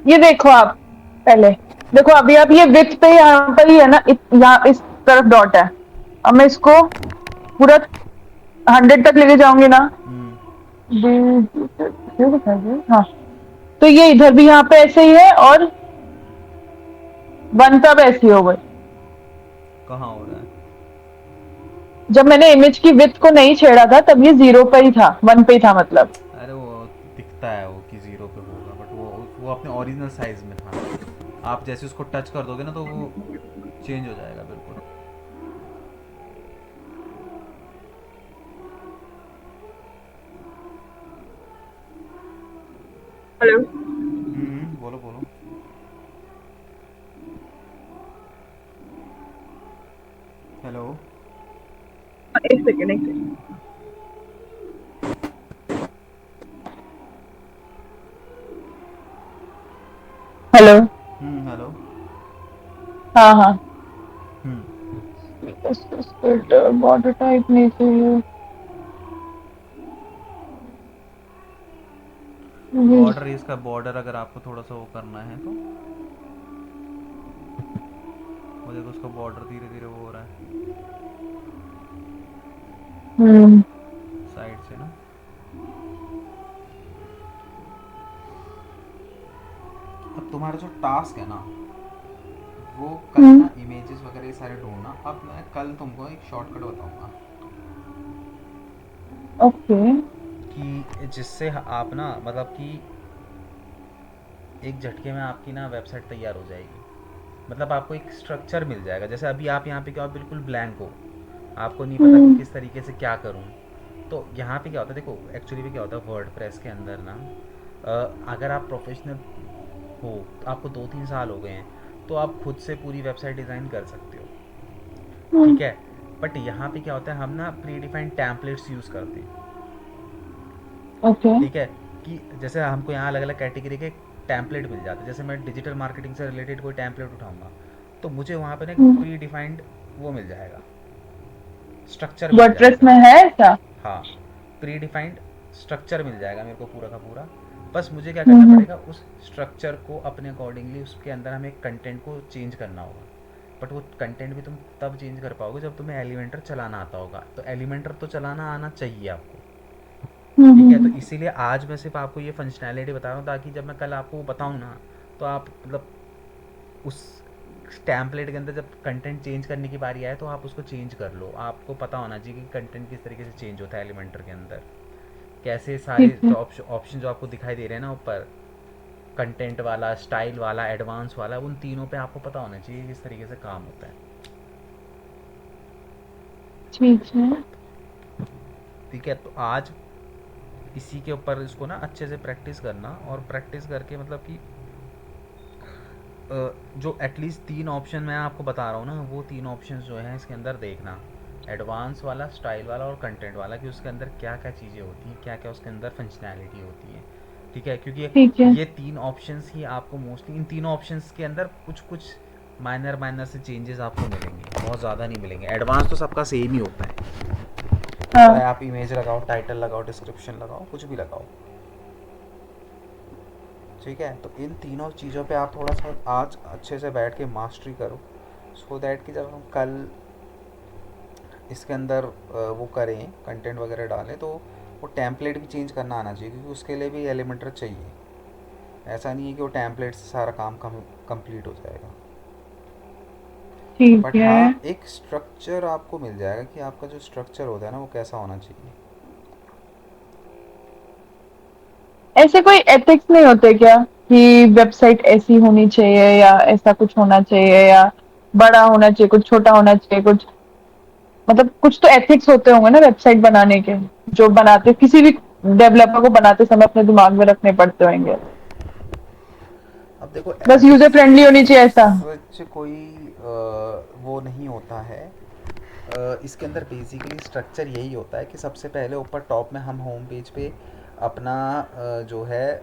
ये देखो आप, पहले देखो, अभी आप ये विथ पे यहाँ पर ही है ना, यहाँ इस तरफ डॉट है। अब मैं इसको पूरा 100 तक लेके जाऊंगी ना। हाँ, तो ये इधर भी यहाँ पे ऐसे ही है, और 1 तब ऐसी हो गई। कहाँ हो रहा है? जब मैंने इमेज की विथ को नहीं छेड़ा था तब ये 0 पे ही था, 1 पे ही था मतलब। अरे वो दिखता है वो कि 0 पे होगा, बट वो अपने ओरिजिनल साइज में था। आप जैसे उसको टच कर दोगे ना तो वो चेंज हो जाएगा बिल्कुल। हेलो। बोलो बोलो। हेलो। एक सेकेंड, एक सेकेंड। हेलो। हेलो। हाँ हाँ। हम्म बॉर्डर टाइप नहीं चाहिए। बॉर्डर, इसका बॉर्डर अगर आपको थोड़ा सा वो करना है तो वो देखो, उसका बॉर्डर धीरे धीरे वो हो रहा है हम्म। साइड से ना। अब तुम्हारा जो टास्क है ना, वो कल हम्म। ना इमेजेस वगैरह ये सारे ढूंढना। अब मैं कल तुमको एक शॉर्टकट बताऊंगा ओके। कि जिससे आप ना मतलब कि एक झटके में आपकी ना वेबसाइट तैयार हो जाएगी। मतलब आपको एक स्ट्रक्चर मिल जाएगा। जैसे अभी आप यहाँ पे क्या हो, बिल्कुल ब्लैंक हो, आपको नहीं पता कि हम्म। किस तरीके से क्या करूँ। तो यहाँ पे क्या होता है, देखो एक्चुअली में क्या होता है वर्डप्रेस के अंदर ना, अगर आप प्रोफेशनल हो, तो आपको 2-3 साल हो गए हैं, तो आप खुद से पूरी वेबसाइट डिज़ाइन कर सकते हो, हम्म। ठीक है। बट यहाँ पे क्या होता है, हम ना प्री डिफाइंड टैम्पलेट्स यूज़ करते हैं, ओके। ठीक है। कि जैसे हमको यहाँ अलग अलग कैटेगरी के टैम्पलेट मिल जाते हैं। जैसे मैं डिजिटल मार्केटिंग से रिलेटेड कोई टैम्पलेट उठाऊंगा, तो मुझे वहाँ पे ना एक प्री डिफाइंड वो मिल जाएगा, स्ट्रक्चर मिल वर्डप्रेस जाएगा। में है ऐसा? हाँ, प्री डिफाइंड स्ट्रक्चर मिल जाएगा मेरे को पूरा का पूरा। बस मुझे क्या करना हम्म। पड़ेगा, उस स्ट्रक्चर को अपने अकॉर्डिंगली उसके अंदर हमें कंटेंट को चेंज करना होगा। बट वो कंटेंट भी तुम तब चेंज कर पाओगे जब तुम्हें एलिमेंटर चलाना आता होगा। तो एलिमेंटर तो चलाना आना चाहिए आपको, ठीक है। तो हम्म। इसीलिए आज मैं सिर्फ आपको ये फंक्शनैलिटी बता रहा हूँ, ताकि जब मैं कल आपको बताऊँ ना, तो आप मतलब उस टैम्पलेट के अंदर जब कंटेंट चेंज करने की बारी आए तो आप उसको चेंज कर लो। आपको पता होना चाहिए कि कंटेंट किस तरीके से चेंज होता है एलिमेंटर के अंदर, कैसे सारे ठीक है। जो ऑप्शन जो आपको दिखाई दे रहे हैं ना ऊपर, कंटेंट वाला, स्टाइल वाला, एडवांस वाला, उन तीनों पे आपको पता होना चाहिए किस तरीके से काम होता है, ठीक है। ठीक है। तो आज इसी के ऊपर इसको ना अच्छे से प्रैक्टिस करना, और प्रैक्टिस करके मतलब कि जो एटलीस्ट 3 ऑप्शन मैं आपको बता रहा हूँ ना, वो 3 ऑप्शन जो हैं इसके अंदर देखना, एडवांस वाला, स्टाइल वाला और कंटेंट वाला, कि उसके अंदर क्या क्या चीज़ें होती हैं, क्या क्या उसके अंदर फंक्शनैलिटी होती है, ठीक है। क्योंकि ठीक है। ये 3 ऑप्शंस ही आपको मोस्टली, इन तीनों ऑप्शंस के अंदर कुछ कुछ माइनर माइनर से चेंजेस आपको मिलेंगे, बहुत ज़्यादा नहीं मिलेंगे। एडवांस तो सबका सेम ही होता है, चाहे हाँ। आप इमेज लगाओ, टाइटल लगाओ, डिस्क्रिप्शन लगाओ, कुछ भी लगाओ, ठीक है। तो इन तीनों चीज़ों पे आप थोड़ा सा आज अच्छे से बैठ के मास्टरी करो, सो दैट कि जब हम कल इसके अंदर वो करें, कंटेंट वगैरह डालें, तो वो टेम्पलेट भी चेंज करना आना चाहिए, क्योंकि उसके लिए भी एलिमेंटर चाहिए। ऐसा नहीं है कि वो टेम्पलेट से सारा काम कंप्लीट हो जाएगा। ठीक बट है। हाँ, एक स्ट्रक्चर आपको मिल जाएगा कि आपका जो स्ट्रक्चर होता है ना, वो कैसा होना चाहिए। ऐसे कोई एथिक्स नहीं होते क्या कि वेबसाइट ऐसी होनी चाहिए या ऐसा कुछ होना चाहिए या बड़ा होना चाहिए, कुछ छोटा होना चाहिए, कुछ मतलब कुछ तो एथिक्स होते होंगे ना वेबसाइट बनाने के, जो बनाते किसी भी डेवलपर को बनाते समय अपने दिमाग में रखने पड़ते होंगे। अब देखो बस यूजर एथिक्स फ्रेंडली होनी चाहिए ऐसा? कोई वो नहीं होता है। इसके अंदर बेसिकली स्ट्रक्चर यही होता है कि सबसे पहले ऊपर टॉप में हम होम पेज पे अपना जो है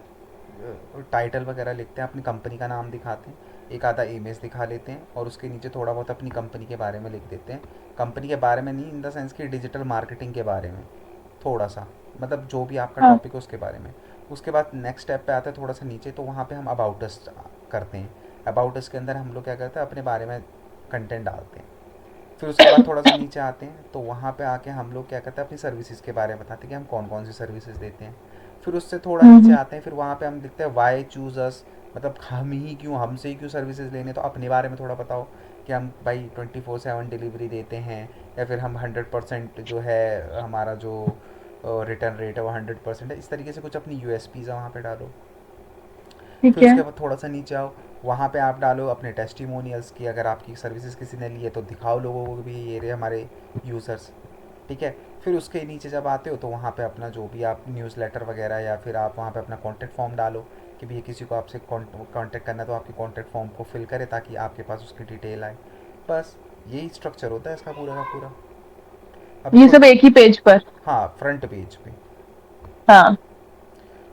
टाइटल वगैरह लिखते हैं, अपनी कंपनी का नाम दिखाते हैं, एक आधा इमेज दिखा लेते हैं, और उसके नीचे थोड़ा बहुत अपनी कंपनी के बारे में लिख देते हैं। कंपनी के बारे में नहीं, इन द सेंस कि डिजिटल मार्केटिंग के बारे में थोड़ा सा, मतलब जो भी आपका हाँ। टॉपिक है उसके बारे में। उसके बाद नेक्स्ट स्टेप पे आता है थोड़ा सा नीचे, तो वहाँ पे हम अबाउट अस करते हैं। अबाउट अस के अंदर हम लोग क्या करते हैं, अपने बारे में कंटेंट डालते हैं। फिर उसके बाद थोड़ा सा नीचे आते हैं, तो वहाँ पे आके हम लोग क्या करते हैं, अपनी सर्विसेज के बारे में बताते हैं कि हम कौन कौन सी सर्विसेज देते हैं। फिर उससे थोड़ा नीचे हम्म। आते हैं, फिर वहाँ पे हम लिखते हैं वाई चूज अस, मतलब हम ही क्यों, हमसे ही क्यों सर्विसेज लेने। तो अपने बारे में थोड़ा बताओ कि हम भाई 24/7 डिलीवरी देते हैं, या फिर हम 100% जो है हमारा जो रिटर्न रेट है वो 100% है। इस तरीके से कुछ अपनी यू एस पीज़ वहाँ पे डालो। ठीक फिर है। उसके बाद थोड़ा सा नीचे आओ, वहाँ पे आप डालो अपने टेस्टिमोनियल्स की, अगर आपकी सर्विसेज किसी ने ली है तो दिखाओ लोगों को भी, ये रहे हमारे यूज़र्स, ठीक है। फिर उसके नीचे जब आते हो तो वहाँ पे अपना जो भी आप न्यूज़ लेटर वगैरह, या फिर आप वहाँ पे अपना कॉन्टैक्ट फॉर्म डालो कि भैया किसी को आपसे कॉन्टैक्ट करना है तो आपके कॉन्टैक्ट फॉर्म को फिल करे, ताकि आपके पास उसकी डिटेल आए। बस यही स्ट्रक्चर होता है इसका पूरा का पूरा। अब ये देखो, सब एक ही पेज पर? हाँ, फ्रंट पेज पे। हाँ।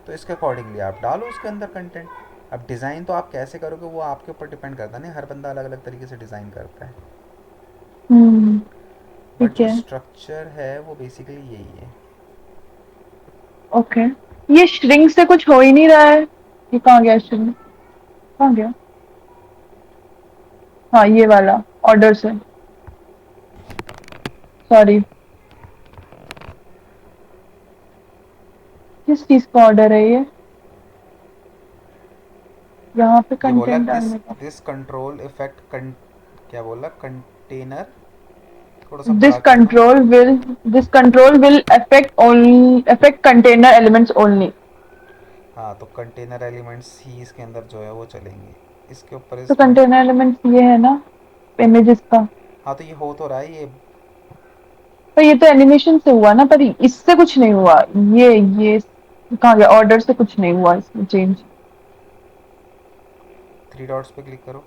तो इसके अकॉर्डिंगली आप डालो उसके अंदर कंटेंट। अब डिज़ाइन तो आप कैसे करोगे वो आपके ऊपर डिपेंड करता है ना, हर बंदा अलग अलग तरीके से डिज़ाइन करता है। हम्म। बट ठीक जो है। स्ट्रक्चर है वो बेसिकली यही है। ओके, ये श्रिंक से कुछ हो ही नहीं रहा है। ये कहाँ गया श्रिंक? कहाँ गया? हाँ, ये वाला ऑर्डर से। सॉरी, किस चीज का ऑर्डर है ये? यहाँ पे ये बोला कंटेंट दिस डालने का। दिस कंट्रोल इफेक्ट क्या बोला, कंटेनर थोड़ा सा दिस बड़ा कर दो। Control will this control will affect container elements only। हाँ, तो कंटेनर एलिमेंट्स ही इसके अंदर जो है वो चलेंगे। इसके ऊपर तो इसमें। कंटेनर एलिमेंट्स ये है ना, इमेजेस का। हाँ, तो ये हो तो रहा है ये। पर ये तो एनिमेशन से हुआ ना, पर इससे कुछ नहीं हुआ। ये कहाँ गया? ऑर्डर से कुछ नहीं हुआ इसमें चेंज। थ्री डॉट्स पे क्लिक करो।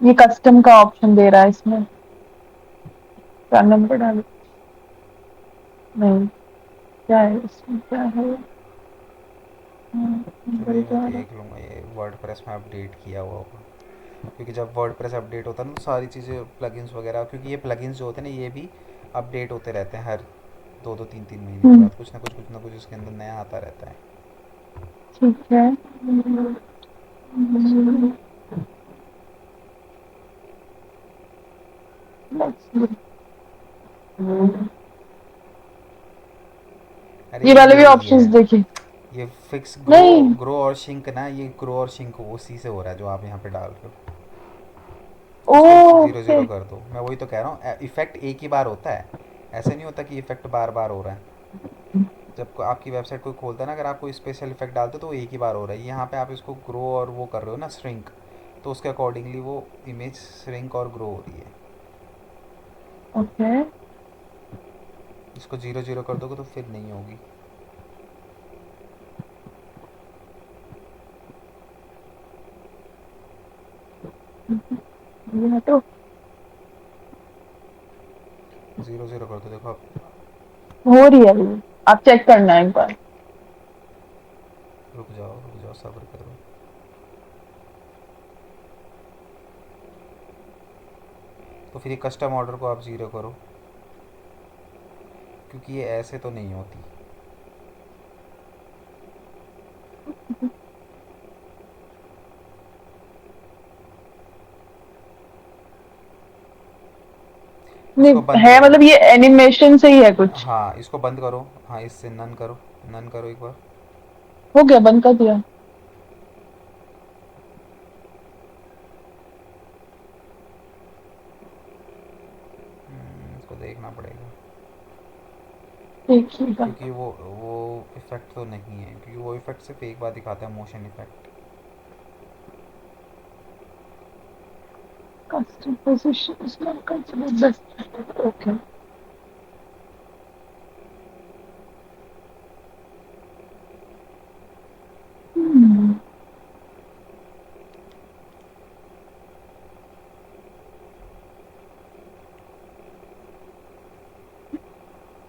ये कस्टम का ऑप्शन दे रहा है इसमें। क्या नंबर डालो? नहीं, क्या है इसमें, क्या है? चलो नंबर ये मैं जा रहा। देख लूँगा, ये वर्ड प्रेस में अपडेट किया हुआ होगा। क्योंकि जब वर्ड प्रेस अपडेट होता है ना तो सारी चीज़ें प्लगइन्स वगैरह, क्योंकि ये प्लगइन्स जो होते हैं ना ये भी अपडेट होते रहते हैं हर 2-2 3-3 महीने के हम्म, बाद, कुछ ना कुछ इसके अंदर नया आता रहता है। ठीक है। अरे ये वाले भी यही है। ऑप्शंस देखे। ये फिक्स ग्रो नहीं। ग्रो और शिंक ना, ये ग्रो और शिंक उसी से हो रहा है जो आप यहाँ पे डाल रहे हो। इसको ज़ीरो ओके। ज़ीरो कर दो, मैं वही तो कह रहा हूँ, इफ़ेक्ट एक ही बार होता है। ऐसे नहीं होता कि इफ़ेक्ट बार बार हो रहा है। जब आपकी वेबसाइट कोई खोलता है ना, अगर आप कोई स्पेशल इफेक्ट डालते हो तो वो एक ही बार हो रहा है। यहाँ पे आप इसको ग्रो और वो कर रहे हो ना, श्रिंक, तो उसके अकॉर्डिंगली वो इमेज श्रिंक और ग्रो हो रही है। ओके, इसको ज़ीरो ज़ीरो कर दोगे तो फिर नहीं होगी। ये हटो। ज़ीरो ज़ीरो कर दो, देखो आप। हो रही है अभी। आप चेक करना एक बार। रुक जाओ सब्र करो। तो फिर ये कस्टम ऑर्डर को आप ज़ीरो करो, क्योंकि ये ऐसे तो नहीं होती। इसको नहीं बंद है, करो। मतलब ये एनिमेशन से ही है कुछ। हाँ, इसको बंद करो। हाँ, इससे नन करो। नन करो एक बार। हो गया, बंद कर दिया। इसको देखना पड़ेगा, देखिएगा। क्योंकि वो इफ़ेक्ट तो नहीं है, क्योंकि वो इफ़ेक्ट सिर्फ एक बार दिखाता है, motion effect. Custom position is not considered best. Okay.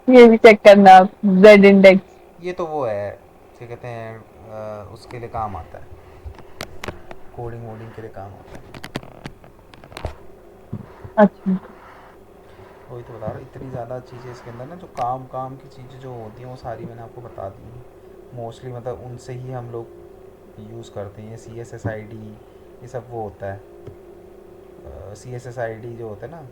ये भी चेक करना आप, जेड इंडेक्स। ये तो वो है, क्या कहते हैं, उसके लिए काम आता है, कोडिंग वोडिंग के लिए काम आता है। अच्छा। वही तो बता रहा हूँ, इतनी ज़्यादा चीज़ें इसके अंदर ना, जो काम काम की चीज़ें जो होती हैं वो सारी मैंने आपको बता दी हैं। मोस्टली मतलब उनसे ही हम लोग यूज़ करते हैं। C S S I D, ये सब वो होता है। C S S I D जो होता है ना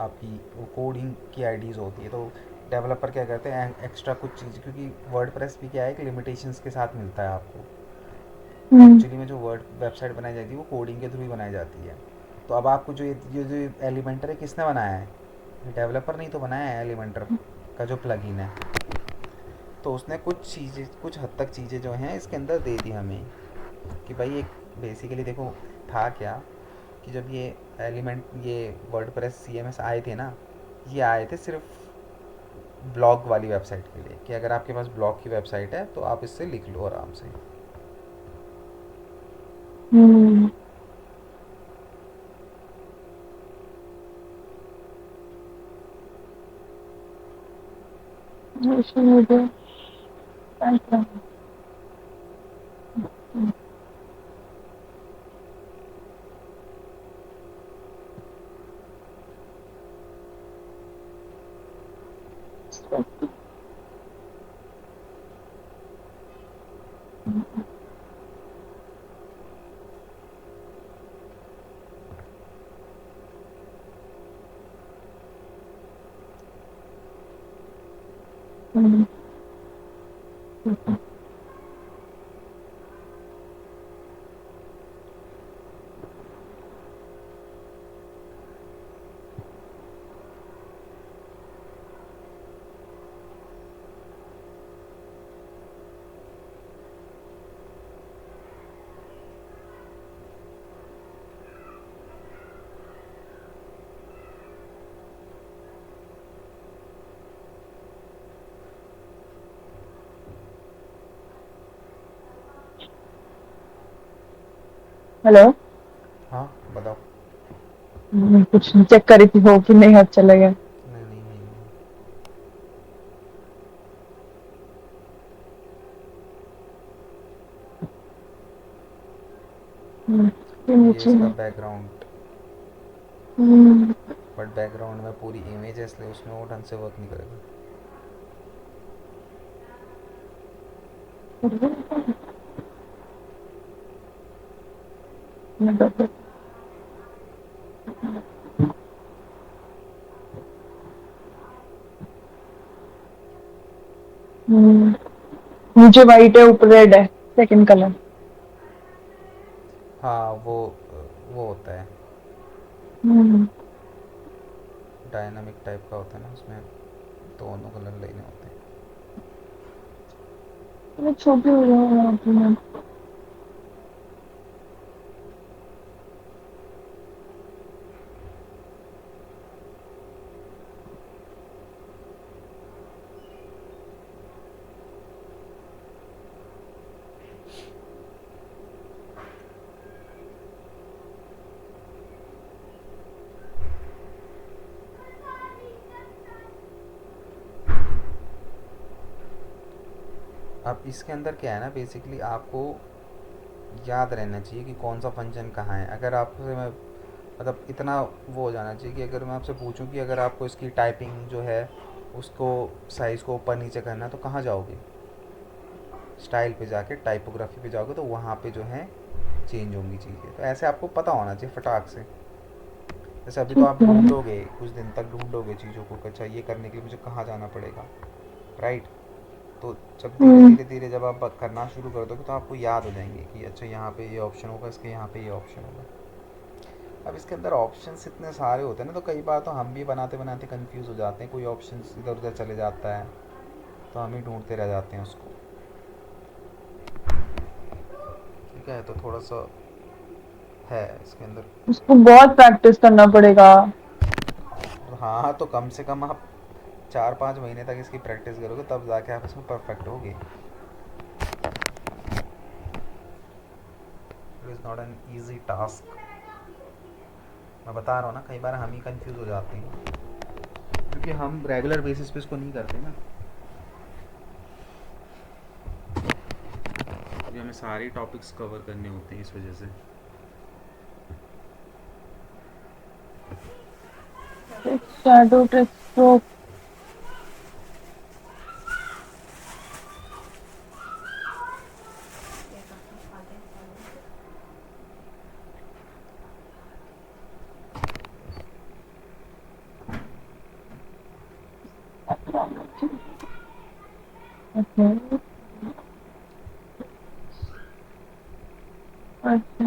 आपकी, वो कोडिंग की आईडीज़ होती है। तो डेवलपर क्या करते हैं, एक्स्ट्रा कुछ चीज़, क्योंकि वर्ड प्रेस भी क्या है कि लिमिटेशंस के साथ मिलता है आपको। हम्म। एक्चुअली में जो वर्ड वेबसाइट बनाई जाती है वो कोडिंग के थ्रू ही बनाई जाती है। तो अब आपको ये जो एलिमेंटर है, किसने बनाया है? डेवलपर नहीं तो बनाया है एलिमेंटर का जो प्लगइन है। तो उसने कुछ चीज़ें, कुछ हद तक चीज़ें जो हैं इसके अंदर दे दी हमें, कि भाई एक बेसिकली देखो था क्या, कि जब ये एलिमेंट, ये WordPress C M S आए थे ना, ये आए थे सिर्फ ब्लॉग वाली वेबसाइट के लिए, कि अगर आपके पास ब्लॉग की वेबसाइट है तो आप इससे लिख लो आराम से। हम्म। इशू मुझे ऐसा। हम्म, हेलो। हाँ बताओ। कुछ चेक करी थी हो कि नहीं अच्छा लगे। नहीं नहीं नहीं नहीं। ये ये नीचे इसका है। बैकग्राउंड, हम्म, बट बैकग्राउंड में पूरी इमेज है इसलिए उसमें वो ढंग से वर्क नहीं करेगा। हम्म, नीचे वाइट है ऊपर रेड है, सेकंड कलर। हाँ वो होता है, हम्म, डायनामिक टाइप का होता है ना, उसमें दोनों कलर लेने होते हैं। ये छोटी हो जाएगी। अब इसके अंदर क्या है ना, बेसिकली आपको याद रहना चाहिए कि कौन सा फंक्शन कहाँ है। अगर आपसे मैं मतलब इतना वो हो जाना चाहिए कि अगर मैं आपसे पूछूं कि अगर आपको इसकी टाइपिंग जो है उसको साइज़ को ऊपर नीचे करना है तो कहाँ जाओगे? स्टाइल पे जाके टाइपोग्राफी पे जाओगे तो वहाँ पे जो है चेंज होंगी चीज़ें। तो ऐसे आपको पता होना चाहिए फटाक से। जैसे अभी तो ठीक आप है। ढूंढोगे, कुछ दिन तक ढूंढोगे चीज़ों को कि अच्छा ये करने के लिए मुझे कहाँ जाना पड़ेगा, राइट? तो जब धीरे हम्म, धीरे धीरे जब आप करना शुरू कर दोगे तो आपको याद हो जाएंगे कि अच्छा यहाँ पे ये ऑप्शन होगा, इसके यहाँ पे ये ऑप्शन होगा। अब इसके अंदर ऑप्शंस इतने सारे होते हैं ना, तो कई बार तो हम भी बनाते बनाते कंफ्यूज हो जाते हैं, कोई ऑप्शन इधर उधर चले जाता है तो हम ही ढूंढते रह जाते हैं उसको। ठीक है, तो थोड़ा सा है इसके अंदर। उसको बहुत प्रैक्टिस करना पड़ेगा। हाँ तो कम से कम आप 4-5 महीने तक इसकी प्रैक्टिस करोगे तब जाके आप इसमें परफेक्ट होगे। It is not an easy task. मैं बता रहा हूँ ना, कई बार हम ही कंफ्यूज हो जाते हैं क्योंकि हम रेगुलर बेसिस पे इसको नहीं करते ना, क्योंकि हमें सारे टॉपिक्स कवर करने होते हैं इस वजह से। Shadow text. अच्छा। अच्छा।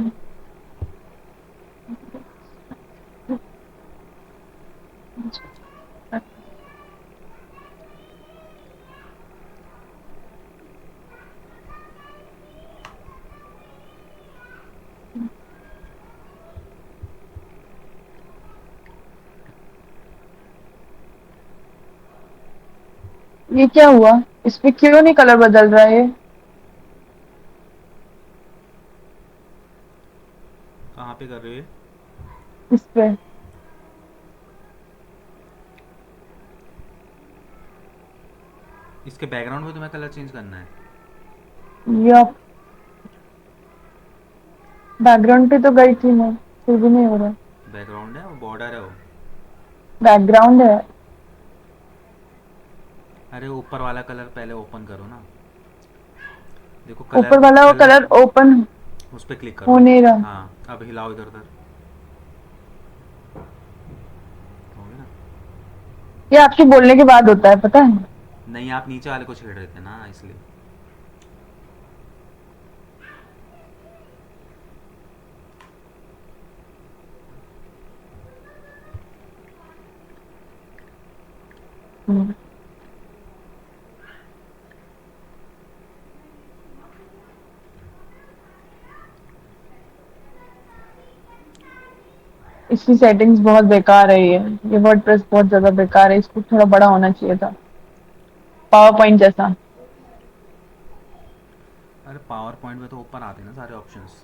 ये क्या हुआ? इसमें क्यों नहीं कलर बदल रहा है? कहाँ पे कर रहे हो ये? इस पे। इसके बैकग्राउंड में तुम्हें कलर चेंज करना है? या बैकग्राउंड पे तो गई थी मैं, फिर भी नहीं हो रहा। बैकग्राउंड है वो, बॉर्डर है वो। बैकग्राउंड है। अरे ऊपर वाला कलर पहले ओपन करो ना, देखो कलर ऊपर वाला वो कलर, कलर ओपन उस पर क्लिक हो करो। नहीं रहा। हाँ अब हिलाओ इधर उधर, हो गया ना? ये आपके बोलने के बाद होता है, पता है। नहीं, आप नीचे वाले को छेड़ रहे थे ना, इसलिए। हम्म, इसकी सेटिंग्स बहुत बेकार है ये वर्डप्रेस बहुत ज्यादा बेकार है, इसको थोड़ा बड़ा होना चाहिए था, पावर पॉइंट जैसा। अरे पावर पॉइंट में तो ऊपर आते हैं ना सारे ऑप्शंस।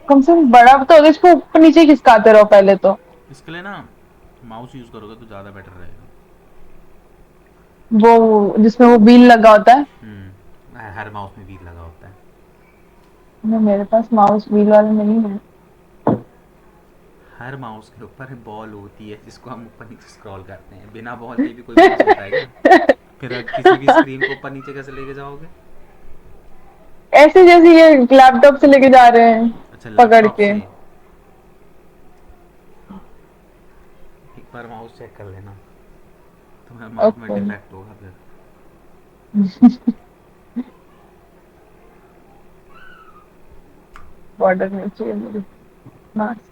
कम से कम बड़ा तो होगा, इसको ऊपर नीचे खिसकाते रहो पहले तो। इसके लिए ना माउस यूज़ करोगे तो ज़्यादा बेटर रहेगा। वो जिसमें वो व्हील लगा होता है। हर माउस में व्हील लगा होता है। मेरे पास माउस व्हील वाला नहीं है। हर माउस के ऊपर बॉल होती है जिसको हम ऊपर नीचे स्क्रॉल करते हैं। बिना बॉल के भी कोई माउस होता है क्या? फिर किसी भी स्क्रीन को ऊपर नीचे कैसे लेके जाओगे? ऐसे जैसे ये लैपटॉप से लेके जा रहे हैं अच्छा, पकड़ लैपटॉप के। से। एक बार माउस चेक कर लेना, तुम्हारे माउस में ओके। डिफेक्ट होगा फिर। बॉर्डर नहीं चाहिए मुझे। मास्क।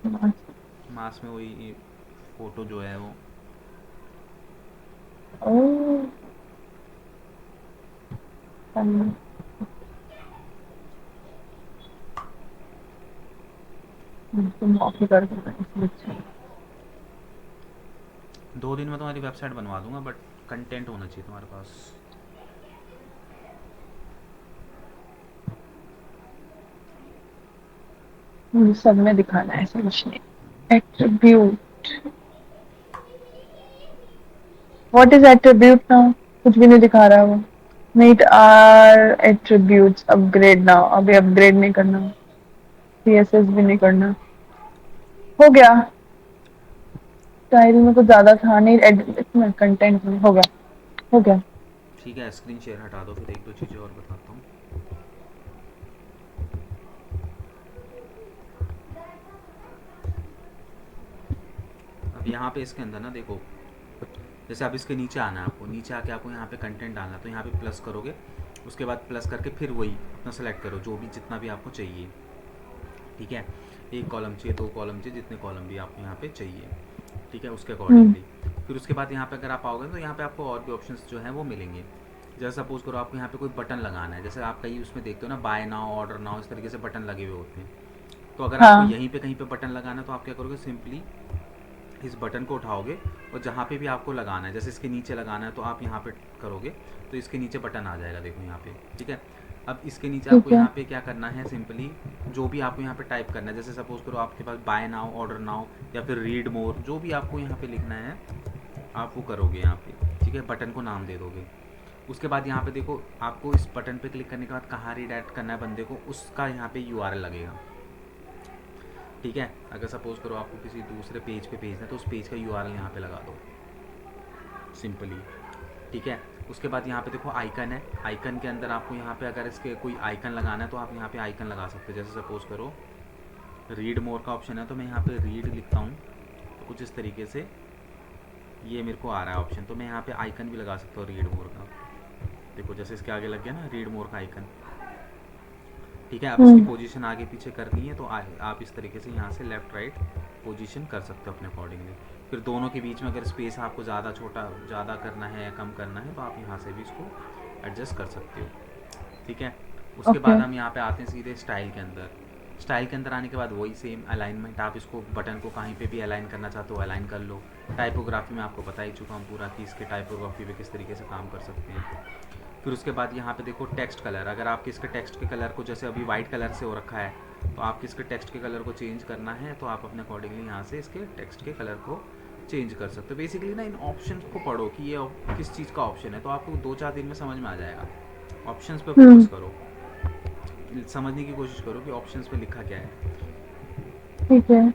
मास्क। माउस में वही फोटो जो है वो। ओह, तुम ऑफ ही कर दो इसलिए अच्छा है। 2 दिन में तुम्हारी वेबसाइट बनवा दूंगा, बट कंटेंट होना चाहिए तुम्हारे पास। मुझे सब में दिखाना है, ऐसा कुछ नहीं। Attribute. What is attribute now? कुछ भी नहीं दिखा रहा है वो। Neat are attributes upgrade now, अभी अपग्रेड नहीं करना, सीएसएस भी नहीं करना। हो गया। स्टाइल में कुछ ज्यादा था नहीं, इसमें कंटेंट में हो गया। हो गया। ठीक है, स्क्रीन शेयर हटा दो, फिर एक दो चीज़ें और बताता हूँ। अब यहाँ पे इसके अंदर ना देखो, जैसे अब इसके नीचे आना है आपको, नीचे आके आपको यहाँ पे कंटेंट डालना है, तो यहाँ पे प्लस करोगे। उसके बाद प्लस करके फिर वही अपना सेलेक्ट करो जो भी जितना भी आपको चाहिए। ठीक है, एक कॉलम चाहिए, 2 कॉलम चाहिए, जितने कॉलम भी आपको यहाँ पे चाहिए। ठीक है, उसके हम्म। अकॉर्डिंगली फिर उसके बाद यहाँ पे अगर आप आओगे तो यहाँ पे आपको और भी ऑप्शंस जो हैं वो मिलेंगे। जैसे सपोज करो आपको यहाँ पे कोई बटन लगाना है, जैसे आप कहीं उसमें देखते हो ना, बाय नाउ, ऑर्डर नाउ, इस तरीके से बटन लगे हुए होते हैं। तो अगर आपको हाँ। यहीं पे कहीं पे बटन लगाना है तो आप क्या करोगे, सिंपली इस बटन को उठाओगे और जहाँ पे भी आपको लगाना है, जैसे इसके नीचे लगाना है तो आप यहाँ पे करोगे तो इसके नीचे बटन आ जाएगा, देखो यहाँ पे। ठीक है, अब इसके नीचे आपको ठीक है। यहाँ पे क्या करना है, सिंपली जो भी आपको यहाँ पे टाइप करना है, जैसे सपोज करो आपके पास बाय नाउ, ऑर्डर नाउ या फिर रीड मोर, जो भी आपको यहाँ पे लिखना है आप वो करोगे यहाँ पे। ठीक है, बटन को नाम दे दोगे। उसके बाद यहाँ पे देखो, आपको इस बटन पे क्लिक करने के बाद कहाँ रीडायरेक्ट करना है बंदे को, उसका यहाँ पे यूआरएल लगेगा। ठीक है, अगर सपोज करो आपको किसी दूसरे पेज पे भेजना है तो उस पेज का यूआरएल यहाँ पे लगा दो सिंपली। ठीक है, उसके बाद यहाँ पे देखो आइकन है, आइकन के अंदर आपको यहाँ पे अगर इसके कोई आइकन लगाना है तो आप यहाँ पे आइकन लगा सकते हो। जैसे सपोज करो रीड मोर का ऑप्शन है तो मैं यहाँ पे रीड लिखता हूँ, तो कुछ इस तरीके से ये मेरे को आ रहा है ऑप्शन, तो मैं यहाँ पे आइकन भी लगा सकता हूँ रीड मोर का। देखो जैसे इसके आगे लग गया ना रीड मोर का आइकन। ठीक है, अब इसकी हम्म। पोजीशन आगे पीछे करनी है तो आप इस तरीके से यहाँ से लेफ़्ट राइट पोजीशन कर सकते हो अपने अकॉर्डिंगली। फिर दोनों के बीच में अगर स्पेस आपको ज़्यादा छोटा ज़्यादा करना है या कम करना है तो आप यहाँ से भी इसको एडजस्ट कर सकते हो। ठीक है, उसके ओके। बाद हम यहाँ पे आते हैं सीधे स्टाइल के अंदर। स्टाइल के अंदर आने के बाद वही सेम अलाइनमेंट, आप इसको बटन को कहीं पे भी अलाइन करना चाहते हो अलाइन कर लो। टाइपोग्राफी में आपको बता ही चुका हूँ पूरा कि इसके टाइपोग्राफी पे किस तरीके से काम कर सकते हैं। फिर उसके बाद यहाँ पे देखो टेक्स्ट कलर, अगर आपके इसके टेक्स्ट के कलर को, जैसे अभी वाइट कलर से हो रखा है, तो आपके इसके टेक्स्ट के कलर को चेंज करना है तो आप अपने अकॉर्डिंगली यहाँ से इसके टेक्स्ट के कलर को चेंज कर सकते हो। बेसिकली ना इन ऑप्शन को पढ़ो कि ये किस चीज़ का ऑप्शन है, तो आपको 2-4 दिन में समझ में आ जाएगा। ऑप्शंस पे हम्म। फोकस करो, समझने की कोशिश करो कि ऑप्शंस पे लिखा क्या है। ठीक है।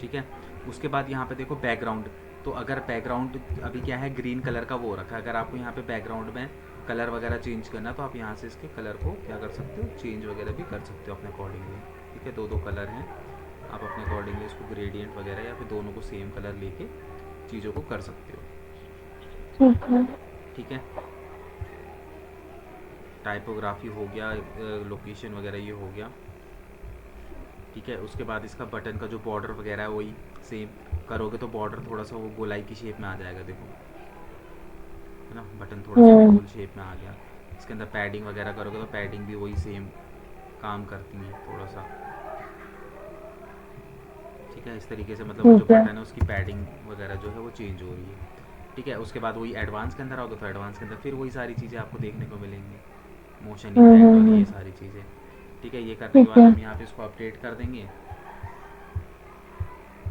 ठीक है, उसके बाद यहाँ पे देखो बैकग्राउंड, तो अगर बैकग्राउंड अभी क्या है ग्रीन कलर का वो रखा है, अगर आपको यहाँ पे बैकग्राउंड में कलर वगैरह चेंज करना तो आप यहाँ से इसके कलर को क्या कर सकते हो, चेंज वगैरह भी कर सकते हो अपने अकॉर्डिंगली। ठीक है, 2-2 कलर हैं, आप अपने अकॉर्डिंगली इसको ग्रेडियंट वगैरह या फिर दोनों को सेम कलर लेके चीज़ों को कर सकते हो। ठीक है। ठीक है, टाइपोग्राफी हो गया, लोकेशन वगैरह ये हो गया। ठीक है, उसके बाद इसका बटन का जो बॉर्डर वगैरह है वही सेम करोगे तो बॉर्डर थोड़ा सा वो गोलाई की शेप में आ जाएगा, देखो है ना, बटन थोड़ा सा हम्म। गोल शेप में आ गया। इसके अंदर पैडिंग वगैरह करोगे तो पैडिंग भी वही सेम काम करती है थोड़ा सा। ठीक है, इस तरीके से मतलब वो जो ठीक है। बटन है उसकी पैडिंग वगैरह जो है वो चेंज हो रही है। ठीक है, उसके बाद वही एडवांस के अंदर आओगे तो एडवांस के अंदर फिर वही सारी चीज़ें आपको देखने को मिलेंगी, मोशन इफेक्ट और ये हम्म। सारी चीज़ें। ठीक है, ये करने के ठीक बाद है। हम यहाँ पे इसको अपडेट कर देंगे।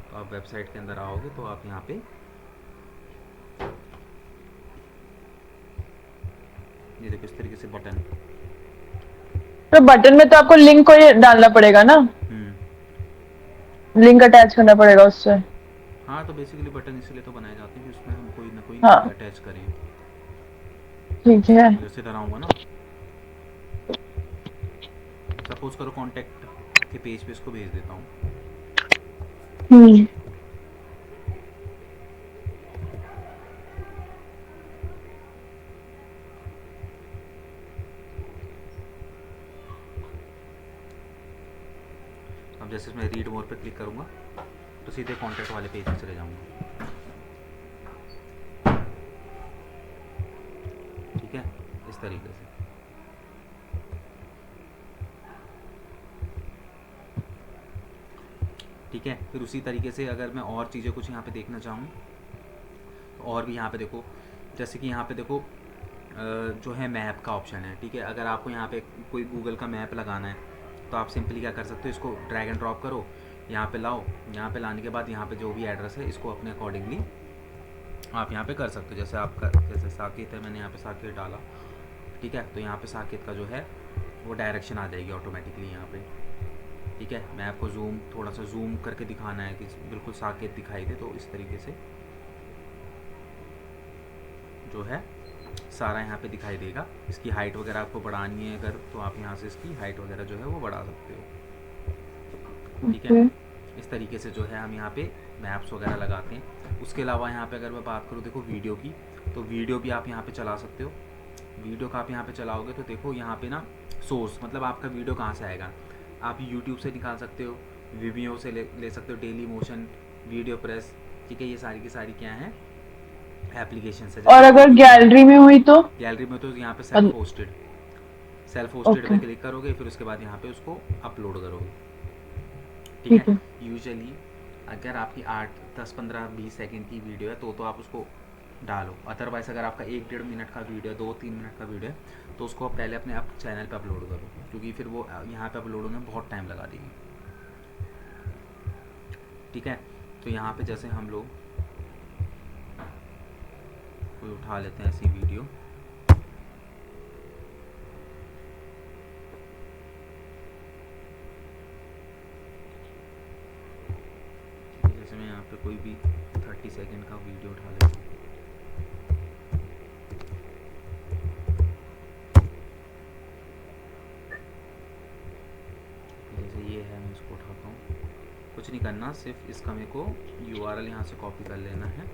तो आप वेबसाइट के अंदर आओगे तो आप यहाँ पे ये देखो इस तरीके से बटन। तो बटन में तो आपको लिंक को ये डालना पड़ेगा ना, लिंक अटैच करना पड़ेगा उससे। हाँ, तो बेसिकली बटन इसलिए तो बनाए जाते हैं कि उसमें हम कोई ना कोई लिंक हाँ अटैच करें। ठीक है। जैसे इधर आऊँगा ना, सपोज करो कॉन्टैक्ट के पेज पे इसको भेज देता हूँ। हम्म। अब जैसे मैं रीड मोर पे क्लिक करूँगा तो सीधे कॉन्टैक्ट वाले पेज पे चले जाऊँगा। ठीक है, इस तरीके से। ठीक है, फिर उसी तरीके से अगर मैं और चीज़ें कुछ यहाँ पे देखना चाहूँ तो और भी यहाँ पे देखो, जैसे कि यहाँ पे देखो जो है मैप का ऑप्शन है। ठीक है, अगर आपको यहाँ पे कोई गूगल का मैप लगाना है तो आप सिंपली क्या कर सकते हो, इसको ड्रैग एंड ड्रॉप करो, यहाँ पे लाओ, यहाँ पे लाने के बाद यहाँ पे जो भी एड्रेस है इसको अपने अकॉर्डिंगली आप यहाँ पे कर सकते हो। जैसे आपका जैसे साकेत है, मैंने यहाँ पे साकेत डाला। ठीक है, तो यहाँ पे साकेत का जो है वो डायरेक्शन आ जाएगी ऑटोमेटिकली यहाँ पे। ठीक है, मैं आपको जूम थोड़ा सा जूम करके दिखाना है कि बिल्कुल साकेत दिखाई दे, तो इस तरीके से जो है सारा यहाँ पे दिखाई देगा। इसकी हाइट वगैरह आपको बढ़ानी है अगर, तो आप यहाँ से इसकी हाइट वगैरह जो है वो बढ़ा सकते हो। ठीक है, ओके। इस तरीके से जो है हम यहाँ पे मैप्स वगैरह लगाते हैं। उसके अलावा यहाँ पे अगर मैं बात करूँ देखो वीडियो की, तो वीडियो भी आप यहाँ पे चला सकते हो। वीडियो का आप यहाँ पे चलाओगे तो देखो यहाँ पे ना सोर्स, मतलब आपका वीडियो कहाँ से आएगा। आप यूट्यूब से निकाल सकते हो, वीमियो से ले सकते हो, डेली मोशन, वीडियो प्रेस। ठीक है, ये सारी की सारी क्या है एप्लीकेशन है। और जैसे अगर गैलरी में हुई तो? गैलरी में तो यहाँ पे सेल्फ होस्टेड ओके। पे क्लिक करोगे, फिर उसके बाद यहाँ पे उसको अपलोड करोगे। ठीक है, ठीक है। यूजुअली अगर आपकी 8 10 15 20 सेकंड की वीडियो है तो आप उसको डालो। अदरवाइज़ अगर आपका 1-1.5 मिनट का वीडियो है, 2-3 मिनट का वीडियो है, तो उसको आप पहले अपने चैनल पे अपलोड करो, क्योंकि फिर वो यहाँ पे अपलोड होने में बहुत टाइम लगा देगी। ठीक है, तो यहाँ पे जैसे हम लोग कोई उठा लेते हैं ऐसी वीडियो। जैसे मैं यहाँ पे कोई भी 30 सेकंड का वीडियो उठा लेता हूँ। जैसे ये है, मैं इसको उठाता हूँ, कुछ नहीं करना, सिर्फ इसका मेरे को URL यहाँ से कॉपी कर लेना है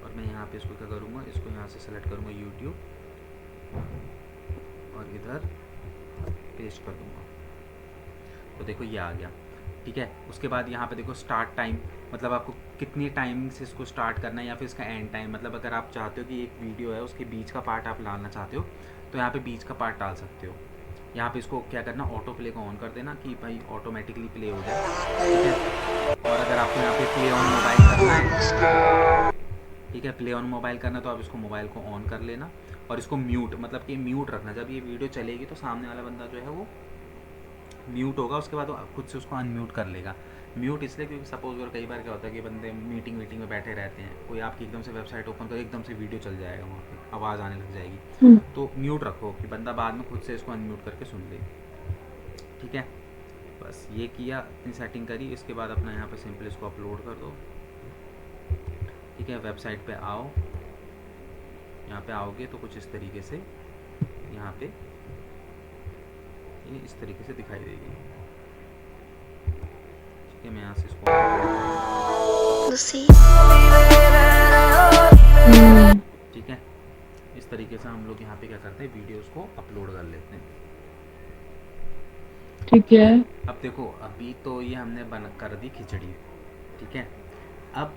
और मैं यहाँ पे इसको क्या करूँगा, इसको यहाँ से सेलेक्ट करूँगा यूट्यूब और इधर पेस्ट कर दूँगा। तो देखो ये आ गया। ठीक है, उसके बाद यहाँ पे देखो स्टार्ट टाइम, मतलब आपको कितनी टाइमिंग से इसको स्टार्ट करना है या फिर इसका एंड टाइम। मतलब अगर आप चाहते हो कि एक वीडियो है उसके बीच का पार्ट आप डालना चाहते हो तो यहाँ पे बीच का पार्ट डाल सकते हो। यहाँ पे इसको क्या करना, ऑटो प्ले को ऑन कर देना कि भाई ऑटोमेटिकली प्ले हो जाए। ठीक है, और अगर आपको यहाँ पे प्ले ऑन मोबाइल करना है, ठीक है, प्ले ऑन मोबाइल करना, तो आप इसको मोबाइल को ऑन कर लेना और इसको म्यूट, मतलब कि म्यूट रखना। जब ये वीडियो चलेगी तो सामने वाला बंदा जो है वो म्यूट होगा, उसके बाद वो खुद से उसको अनम्यूट कर लेगा। म्यूट इसलिए क्योंकि सपोज और कई बार क्या होता है कि बंदे मीटिंग में बैठे रहते हैं, कोई आपकी एकदम से वेबसाइट ओपन कर एकदम से वीडियो चल जाएगा, वहाँ पे आवाज़ आने लग जाएगी। तो म्यूट रखो कि बंदा बाद में खुद से इसको अनम्यूट करके सुन ले। ठीक है, बस ये किया, इतनी सेटिंग करी, इसके बाद अपना यहाँ पे सिंपल इसको अपलोड कर दो। ठीक है, वेबसाइट पे आओ, यहाँ पे आओगे तो कुछ इस तरीके से यहाँ पे ये इस तरीके से दिखाई देगी। ठीक है, मैं यहाँ से इसको ठीक है। इस तरीके से हम लोग यहाँ पे क्या करते हैं, वीडियोस को अपलोड कर लेते हैं। ठीक ठीक है। है, अब देखो अभी तो ये हमने बन कर दी खिचड़ी, ठीक है। अब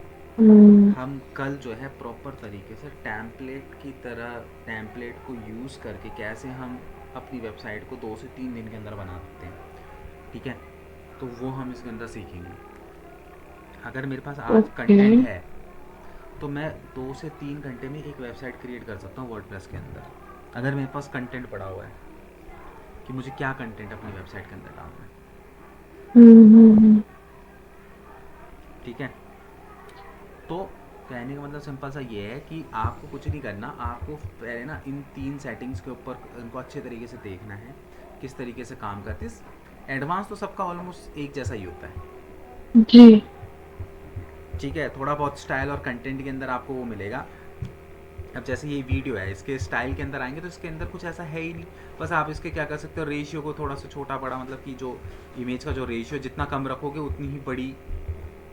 हम कल जो है प्रॉपर तरीके से टैम्पलेट की तरह टैम्पलेट को यूज़ करके कैसे हम अपनी वेबसाइट को 2 से 3 दिन के अंदर बना सकते हैं, ठीक है। तो वो हम इसके अंदर सीखेंगे। अगर मेरे पास आज ओके। कंटेंट है तो मैं 2 से 3 घंटे में एक वेबसाइट क्रिएट कर सकता हूँ वर्डप्रेस के अंदर, अगर मेरे पास कंटेंट पड़ा हुआ है कि मुझे क्या कंटेंट अपनी वेबसाइट के अंदर डालना है, हम्म। ठीक है। तो कहने का मतलब सिंपल सा ये है कि आपको कुछ नहीं करना, आपको पहले ना इन 3 सेटिंग्स के ऊपर इनको अच्छे तरीके से देखना है किस तरीके से काम करते हैं। एडवांस तो सबका ऑलमोस्ट एक जैसा ही होता है, जी। ठीक है। थोड़ा बहुत स्टाइल और कंटेंट के अंदर आपको वो मिलेगा। अब जैसे ये वीडियो है, इसके स्टाइल के अंदर आएंगे तो इसके अंदर कुछ ऐसा है ही नहीं। बस आप इसके क्या कर सकते हो, रेशियो को थोड़ा सा छोटा बड़ा, मतलब कि जो इमेज का जो रेशियो जितना कम रखोगे उतनी ही बड़ी,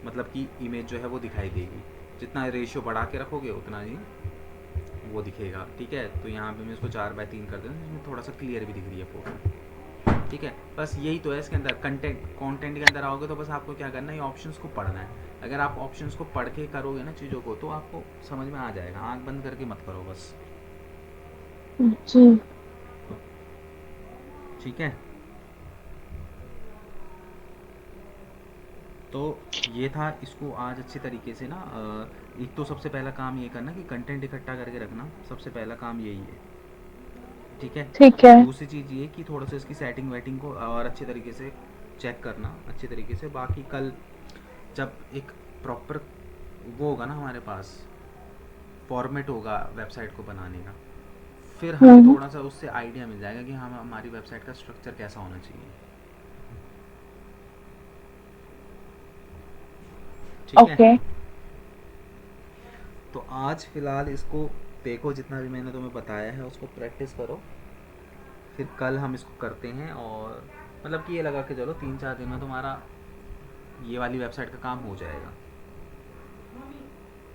मतलब कि इमेज जो है वो दिखाई देगी। जितना रेशियो बढ़ा के रखोगे उतना ही वो दिखेगा, ठीक है। तो यहाँ पे मैं इसको 4:3 कर दूँ, इसमें थोड़ा सा क्लियर भी दिख रही है फोटो, ठीक है। बस यही तो है इसके अंदर। कंटेंट के अंदर आओगे तो बस आपको क्या करना है, ये ऑप्शंस को पढ़ना है। अगर आप ऑप्शंस को पढ़ के करोगे ना चीज़ों को, तो आपको समझ में आ जाएगा। आंख बंद करके मत करो बस, जी। ठीक है। तो ये था, इसको आज अच्छे तरीके से ना एक तो सबसे पहला काम ये करना कि कंटेंट इकट्ठा करके रखना, सबसे पहला काम यही है, ठीक है। ठीक है। दूसरी चीज़ ये कि थोड़ा सा इसकी सेटिंग वेटिंग को और अच्छे तरीके से चेक करना अच्छे तरीके से। बाकी कल जब एक प्रॉपर वो होगा ना हमारे पास, फॉर्मेट होगा वेबसाइट को बनाने का, फिर हमें हम्म। थोड़ा सा उससे आइडिया मिल जाएगा कि हम हमारी वेबसाइट का स्ट्रक्चर कैसा होना चाहिए, ठीक है। ओके। तो आज फिलहाल इसको देखो, जितना भी मैंने तुम्हें बताया है उसको प्रैक्टिस करो, फिर कल हम इसको करते हैं। और मतलब कि ये लगा के चलो 3-4 दिन में तुम्हारा ये वाली वेबसाइट का काम हो जाएगा।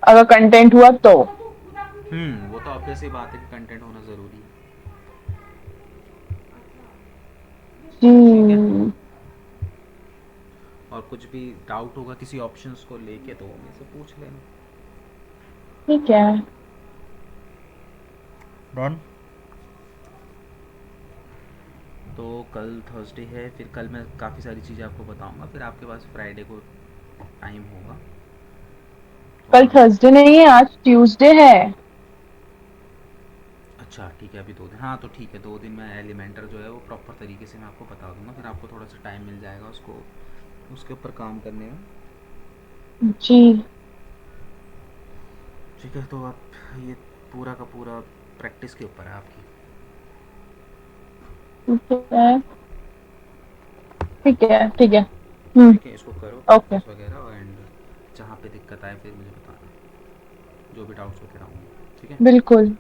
अगर कंटेंट हुआ तो। वो तो ऑब्वियस ही बात है कि कंटेंट होना ज़रूरी है, ठीक है। जी। और कुछ भी डाउट होगा किसी ऑप्शंस को लेके तो मुझसे पूछ लेना, ठीक है। डन। तो कल थर्सडे है, फिर कल मैं काफ़ी सारी चीज़ें आपको बताऊंगा, फिर आपके पास फ्राइडे को टाइम होगा तो कल हम थर्सडे नहीं है, आज ट्यूसडे है। अच्छा ठीक है, अभी 2 दिन, हाँ तो ठीक है, 2 दिन में एलिमेंटर जो है वो प्रॉपर तरीके से मैं आपको बता दूंगा, फिर आपको थोड़ा सा टाइम मिल जाएगा उसको उसके ऊपर काम करने में, जी। ठीक है। तो आप ये पूरा का पूरा प्रैक्टिस के ऊपर है आपकी, ठीक है। ठीक है। ठीक है। ठीक है। इसको करो ओके। प्रैक्टिस वगैरह, एंड जहाँ पे दिक्कत आए फिर मुझे बताना, जो भी डाउट्स वगैरह होंगे, ठीक है। बिल्कुल।